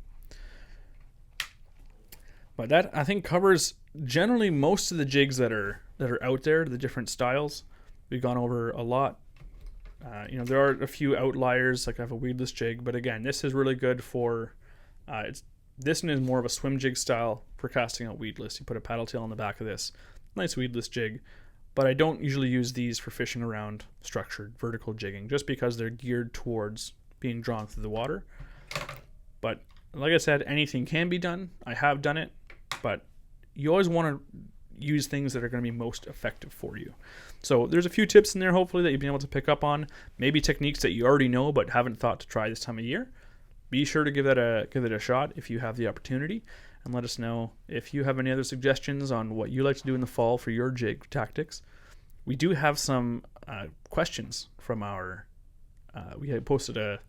But that, I think, covers generally most of the jigs that are out there, the different styles. We've gone over a lot. There are a few outliers, like I have a weedless jig, but again, this is really good for this one is more of a swim jig style for casting out weedless. You put a paddle tail on the back of this. Nice weedless jig. But I don't usually use these for fishing around structured vertical jigging, just because they're geared towards being drawn through the water. But like I said, anything can be done. I have done it, but you always want to use things that are going to be most effective for you. So there's a few tips in there, hopefully, that you've been able to pick up on. Maybe techniques that you already know but haven't thought to try this time of year. Be sure to give it a shot if you have the opportunity, and let us know if you have any other suggestions on what you like to do in the fall for your jig tactics. We do have some questions from our we had posted a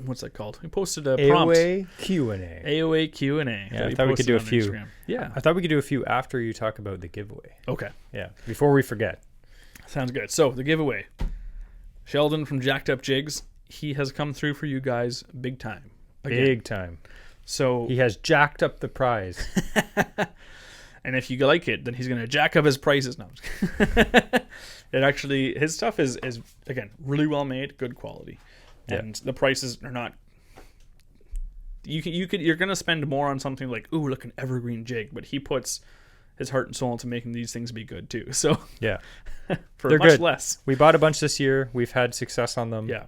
what's that called? We posted a prompt. AOA Q&A. AOA Q&A. Yeah, I thought we could do a few. Instagram. Yeah. I thought we could do a few after you talk about the giveaway. Okay. Yeah, before we forget. Sounds good. So, the giveaway. Sheldon from Jacked Up Jigs, he has come through for you guys big time. Again. Big time. So he has jacked up the prize. And if you like it, then he's going to jack up his prices. No. His stuff is again really well made, good quality. And the prices are not. You're gonna spend more on something like, ooh, look, an evergreen jig, but he puts his heart and soul into making these things be good too. So yeah, for they're much good. Less. We bought a bunch this year. We've had success on them. Yeah,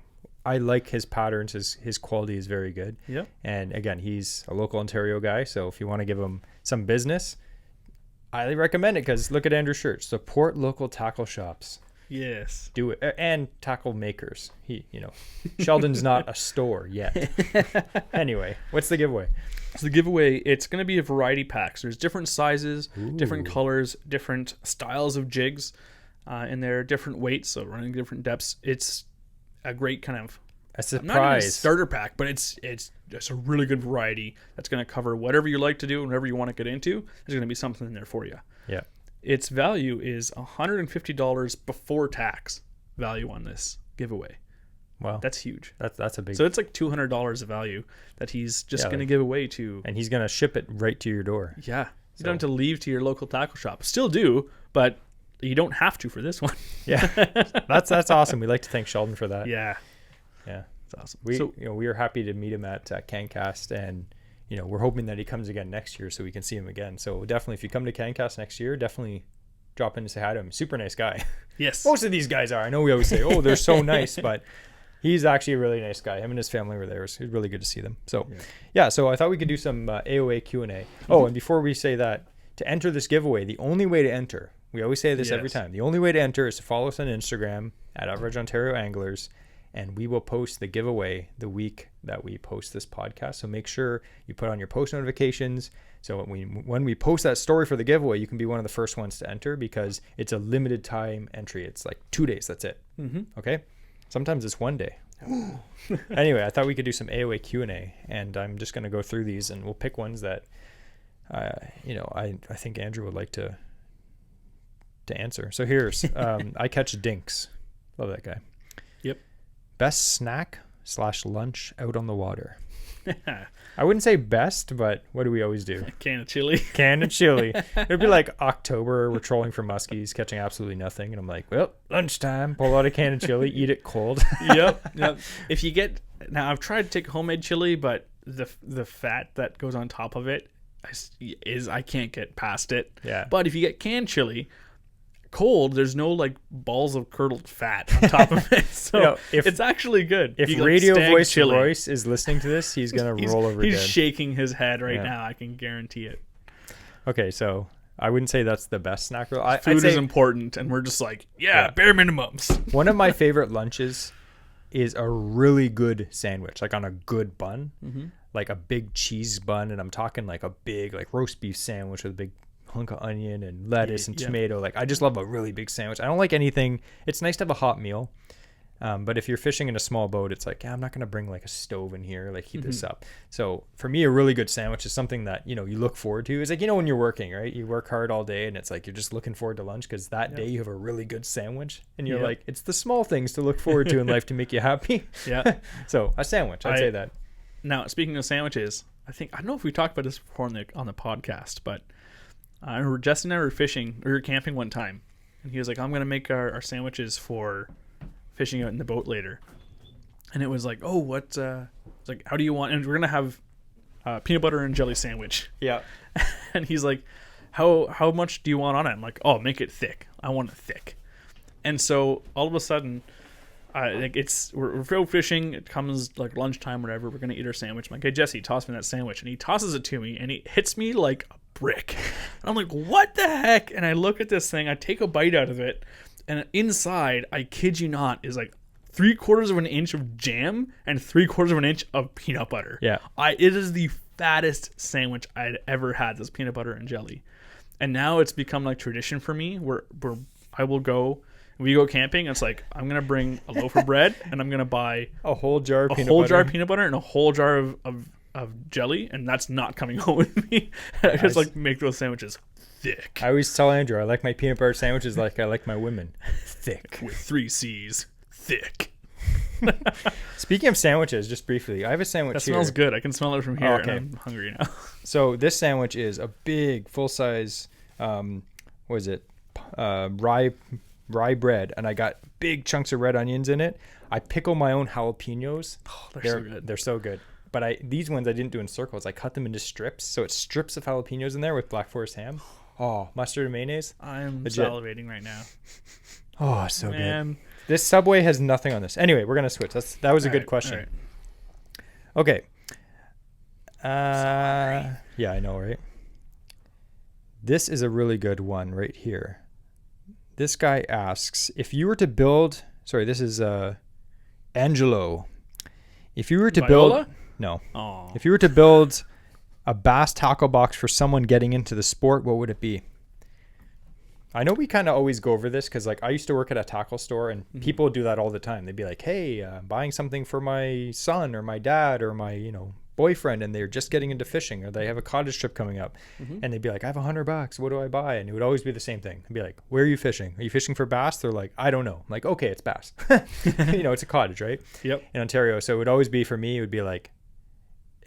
I like his patterns. His quality is very good. Yeah, and again, he's a local Ontario guy. So if you want to give him some business, I highly recommend it, because look at Andrew's shirt. Support local tackle shops. Yes. Do it. And tackle makers. Sheldon's not a store yet. Anyway, what's the giveaway? So the giveaway, it's going to be a variety pack. So there's different sizes, Ooh. different colors, different styles of jigs, and they're different weights, so running different depths. It's a great kind of a surprise. Not even a starter pack, but it's just a really good variety that's going to cover whatever you like to do and whatever you want to get into. There's going to be something in there for you. Yeah. Its value is $150 before tax value on this giveaway. Wow. That's huge. That's a big... So it's like $200 of value that he's just going to give away to... And he's going to ship it right to your door. Yeah. You don't have to leave to your local tackle shop. Still do, but you don't have to for this one. Yeah. That's awesome. We'd like to thank Sheldon for that. Yeah. Yeah. It's awesome. We are happy to meet him at CanCast, and we're hoping that he comes again next year so we can see him again. So definitely, if you come to CanCast next year, definitely drop in to say hi to him. Super nice guy. Yes. Most of these guys are. I know we always say, oh, they're so nice, but he's actually a really nice guy. Him and his family were there. It was really good to see them. So so I thought we could do some AOA Q&A. Mm-hmm. Oh, and before we say that, to enter this giveaway, the only way to enter, we always say this every time, the only way to enter is to follow us on Instagram at Average Ontario Anglers, and we will post the giveaway the week that we post this podcast. So make sure you put on your post notifications. So when we post that story for the giveaway, you can be one of the first ones to enter, because it's a limited time entry. It's like 2 days. That's it. Mm-hmm. Okay. Sometimes it's 1 day. Anyway, I thought we could do some AOA Q&A, and I'm just going to go through these, and we'll pick ones that, I think Andrew would like to answer. So here's, I catch dinks. Love that guy. Yep. Best snack / lunch out on the water. I wouldn't say best, but what do we always do? A can of chili. Can of chili. It'd be like October, we're trolling for muskies, catching absolutely nothing, and I'm like, well, lunchtime, pull out a can of chili, eat it cold. Yep. If you get, now I've tried to take homemade chili, but the fat that goes on top of it I can't get past it. Yeah. But if you get canned chili, cold, there's no like balls of curdled fat on top of it. So it's actually good. If Radio Voice Royce is listening to this, he's going to roll over dead. He's shaking his head right now. I can guarantee it. Okay, so I wouldn't say that's the best snack roll. Food is important, and we're just like, bare minimums. One of my favorite lunches is a really good sandwich, like on a good bun, like a big cheese bun, and I'm talking like a big like roast beef sandwich with a big hunk of onion and lettuce and tomato. Like I just love a really big sandwich. I don't like anything. It's nice to have a hot meal. But if you're fishing in a small boat, it's like, I'm not going to bring like a stove in here, like heat this up. So for me, a really good sandwich is something that, you look forward to. It's like, when you're working, right? You work hard all day and it's like, you're just looking forward to lunch because that day you have a really good sandwich and you're like, it's the small things to look forward to in life to make you happy. So a sandwich, I'd say that. Now, speaking of sandwiches, I don't know if we talked about this before on the podcast, but I remember Justin and I were fishing, we were camping one time and he was like, I'm going to make our sandwiches for fishing out in the boat later. And it was like, it's like, how do you want, and we're gonna have peanut butter and jelly sandwich. And he's like, how much do you want on it? I'm like, make it thick. I want it thick. And so all of a sudden we're out fishing, it comes like lunchtime, whatever, we're gonna eat our sandwich. I'm like, hey Jesse, toss me that sandwich. And he tosses it to me and he hits me like a brick. And I'm like, what the heck? And I look at this thing, I take a bite out of it, and inside, I kid you not, is like 3/4 of an inch of jam and 3/4 of an inch of peanut butter. It is the fattest sandwich I'd ever had, this peanut butter and jelly. And now it's become like tradition for me where we go camping. It's like, I'm going to bring a loaf of bread and I'm going to buy a whole jar of peanut butter and a whole jar of jelly. And that's not coming home with me. I just like make those sandwiches thick. I always tell Andrew I like my peanut butter sandwiches like I like my women, thick. With 3 C's, thick. Speaking of sandwiches, just briefly, I have a sandwich that smells good. I can smell it from here. And I'm hungry now. So this sandwich is a big full-size rye bread, and I got big chunks of red onions in it. I pickle my own jalapenos. So good. They're so good. But these ones I didn't do in circles. I cut them into strips, so it's strips of jalapenos in there with Black Forest ham. Mustard and mayonnaise. I'm salivating right now. So good. This Subway has nothing on this. Anyway, we're going to switch. That was a good question. Right. Okay. Yeah, I know, right? This is a really good one right here. This guy asks, if you were to build... Sorry, this is Angelo. If you were to build... No. Aww. If you were to build a bass tackle box for someone getting into the sport, what would it be? I know we kind of always go over this because like I used to work at a tackle store and people do that all the time. They'd be like, hey, I'm buying something for my son or my dad or my, boyfriend, and they're just getting into fishing or they have a cottage trip coming up. And they'd be like, I have $100. What do I buy? And it would always be the same thing. I'd be like, where are you fishing? Are you fishing for bass? They're like, I don't know. I'm like, okay, it's bass. It's a cottage, right? Yep. In Ontario. So it would always be, for me, it would be like,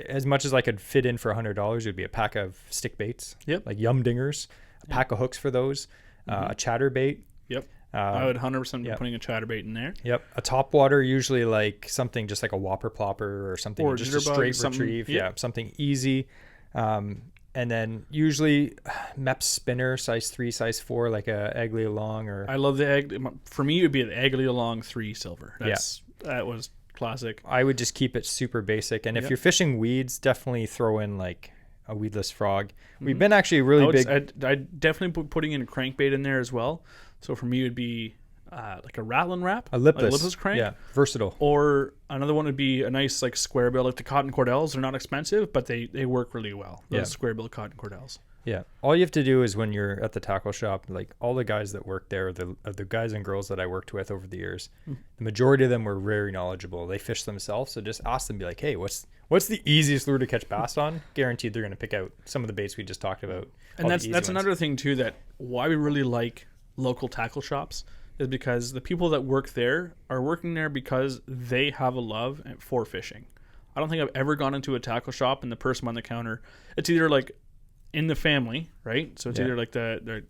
as much as I could fit in for $100, it would be a pack of stick baits, like yum dingers, a pack of hooks for those, a chatterbait. Yep. I would 100% be putting a chatterbait in there. Yep. A topwater, usually like something just like a whopper plopper or something, or just a straight retrieve. Yeah, something easy. And then usually Mepps spinner, size 3, size 4, like a Agley Long or... I love the egg. For me, it would be an Agley Long 3 silver. That was classic. I would just keep it super basic. And if you're fishing weeds, definitely throw in like a weedless frog. We've been actually really big. I'd definitely putting in a crankbait in there as well. So for me, it would be like a rattling wrap, a lipless crank. Yeah, versatile. Or another one would be a nice like square bill, like the cotton cordels. They're not expensive, but they work really well. Those square bill cotton cordels. Yeah. All you have to do is when you're at the tackle shop, like all the guys that work there, the guys and girls that I worked with over the years, the majority of them were very knowledgeable. They fish themselves. So just ask them, be like, hey, what's the easiest lure to catch bass on? Guaranteed they're going to pick out some of the baits we just talked about. And that's another thing too, that why we really like local tackle shops is because the people that work there are working there because they have a love for fishing. I don't think I've ever gone into a tackle shop and the person behind the counter, it's either like in the family, right? So it's either like the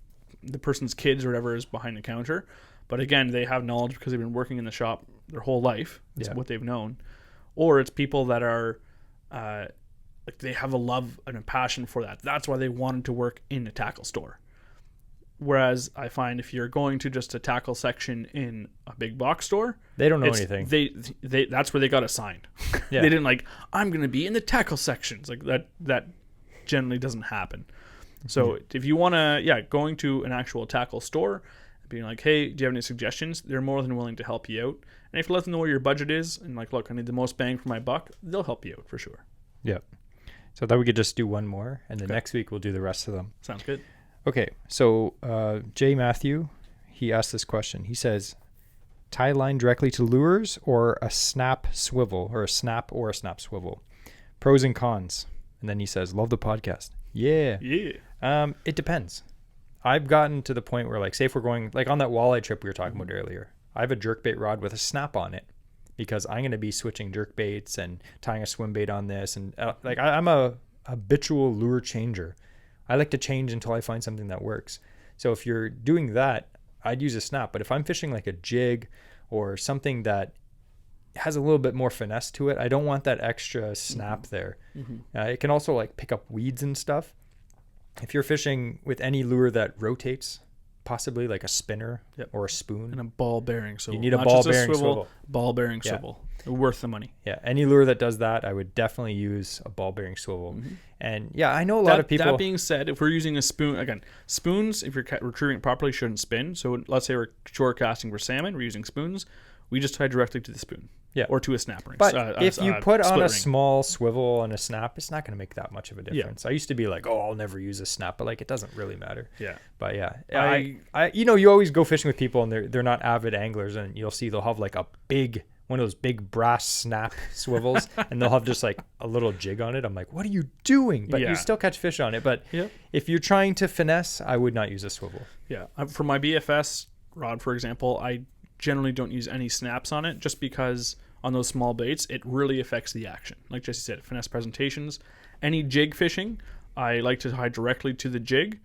person's kids or whatever is behind the counter. But again, they have knowledge because they've been working in the shop their whole life. It's what they've known. Or it's people that are like they have a love and a passion for that. That's why they wanted to work in a tackle store. Whereas I find if you're going to just a tackle section in a big box store, They don't know anything. They that's where they got assigned. Yeah. They didn't like, I'm going to be in the tackle sections. Like that generally doesn't happen. So if you want to, going to an actual tackle store, being like, hey, do you have any suggestions? They're more than willing to help you out. And if you let them know where your budget is and like, look, I need the most bang for my buck, they'll help you out for sure. Yep. So I thought we could just do one more, and then next week we'll do the rest of them. Sounds good. Okay, so J. Matthew, he asked this question. He says, tie line directly to lures or a snap swivel, or a snap swivel? Pros and cons. And then he says, love the podcast. Yeah. It depends. I've gotten to the point where, like, say if we're going, like on that walleye trip we were talking about earlier, I have a jerkbait rod with a snap on it because I'm going to be switching jerkbaits and tying a swim bait on this. And I'm a habitual lure changer. I like to change until I find something that works. So if you're doing that, I'd use a snap. But if I'm fishing like a jig or something that has a little bit more finesse to it, I don't want that extra snap there. It can also like pick up weeds and stuff. If you're fishing with any lure that rotates, possibly like a spinner or a spoon. And a ball bearing swivel. You need a ball bearing swivel. Ball bearing swivel. Worth the money. Yeah, any lure that does that, I would definitely use a ball bearing swivel. And yeah, I know a lot of people. That being said, if we're using a spoon, again, spoons, if you're retrieving it properly, shouldn't spin. So let's say we're shore casting for salmon, we're using spoons. We just tie directly to the spoon. Yeah. Or to a snap ring. But if you put on a small swivel and a snap, it's not going to make that much of a difference. I used to be like, I'll never use a snap, but like it doesn't really matter. Yeah. But yeah, I you always go fishing with people and they're not avid anglers, and you'll see they'll have like one of those big brass snap swivels and they'll have just like a little jig on it. I'm like, what are you doing? But you still catch fish on it. But if you're trying to finesse, I would not use a swivel. Yeah. For my BFS rod, for example, I generally don't use any snaps on it just because on those small baits, it really affects the action. Like Jesse said, finesse presentations. Any jig fishing, I like to tie directly to the jig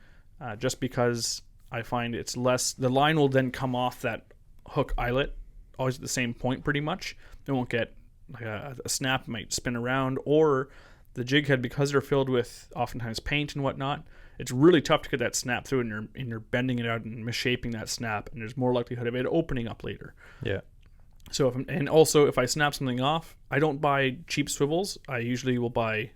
just because I find it's less, the line will then come off that hook eyelet always at the same point pretty much. They won't get like a snap might spin around, or the jig head, because they're filled with oftentimes paint and whatnot, it's really tough to get that snap through, and you're bending it out and misshaping that snap, and there's more likelihood of it opening up later. Yeah. So if I snap something off, I don't buy cheap swivels. I usually will buy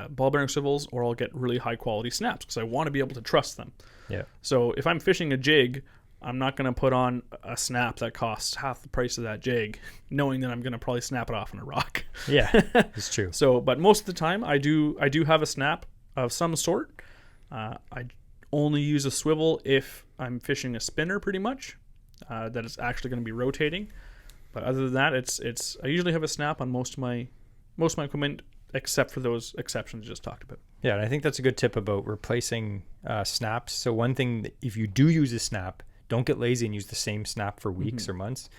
ball bearing swivels, or I'll get really high quality snaps because I want to be able to trust them. Yeah. So if I'm fishing a jig, I'm not going to put on a snap that costs half the price of that jig, knowing that I'm going to probably snap it off on a rock. Yeah, it's true. So, but most of the time, I do have a snap of some sort. I only use a swivel if I'm fishing a spinner, pretty much, that is actually going to be rotating. But other than that, it's I usually have a snap on most of my equipment, except for those exceptions I just talked about. Yeah, and I think that's a good tip about replacing snaps. So one thing, if you do use a snap, don't get lazy and use the same snap for weeks or months.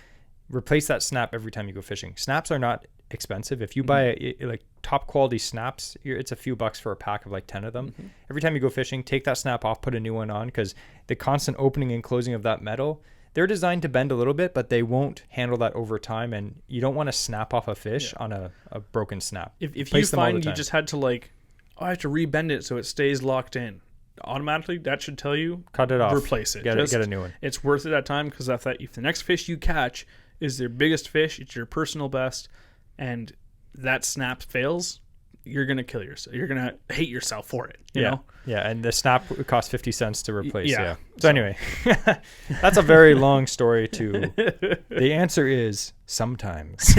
Replace that snap every time you go fishing. Snaps are not expensive. If you buy like top quality snaps, it's a few bucks for a pack of like 10 of them. Every time you go fishing, take that snap off, put a new one on, because the constant opening and closing of that metal, they're designed to bend a little bit, but they won't handle that over time, and you don't want to snap off a fish on a broken snap. If you find you just had to I have to rebend it so it stays locked in, automatically that should tell you cut it off, replace it, get a new one. It's worth it at time, because if the next fish you catch is their biggest fish, it's your personal best, and that snap fails, you're gonna kill yourself. You're gonna hate yourself for it. You know? Yeah, and the snap costs 50 cents to replace. Yeah. So anyway, that's a very long story too. The answer is sometimes.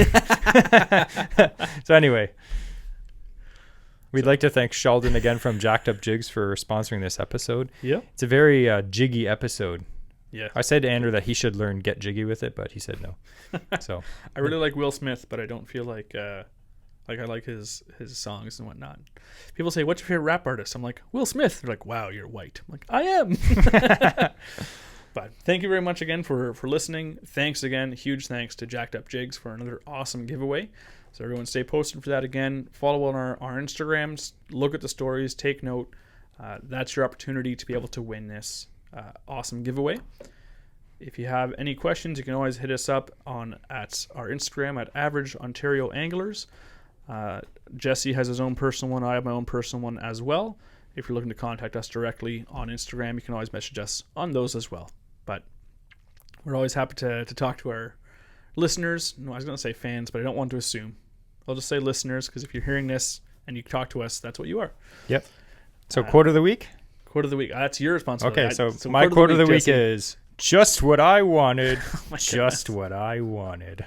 So anyway, we'd like to thank Sheldon again from Jacked Up Jigs for sponsoring this episode. Yeah. It's a very jiggy episode. Yeah. I said to Andrew that he should learn Get Jiggy with it, but he said no. So I really like Will Smith, but I don't feel like I like his songs and whatnot. People say, "What's your favorite rap artist?" I'm like, Will Smith. They're like, "Wow, you're white." I'm like, I am. But thank you very much again for listening. Thanks again. Huge thanks to Jacked Up Jigs for another awesome giveaway. So everyone stay posted for that again. Follow on our Instagrams. Look at the stories. Take note. That's your opportunity to be able to win this awesome giveaway. If you have any questions, you can always hit us up at our Instagram at Average Ontario Anglers. Jesse has his own personal one. I have my own personal one as well. if you're looking to contact us directly on Instagram, you can always message us on those as well. But we're always happy to talk to our listeners. No, I was going to say fans, but I don't want to assume. I'll just say listeners, because if you're hearing this and you talk to us, that's what you are. Yep. So quote of the week? Quote of the week. That's your responsibility. Okay, so my quote of the week is, just what I wanted. Oh my just goodness. what I wanted.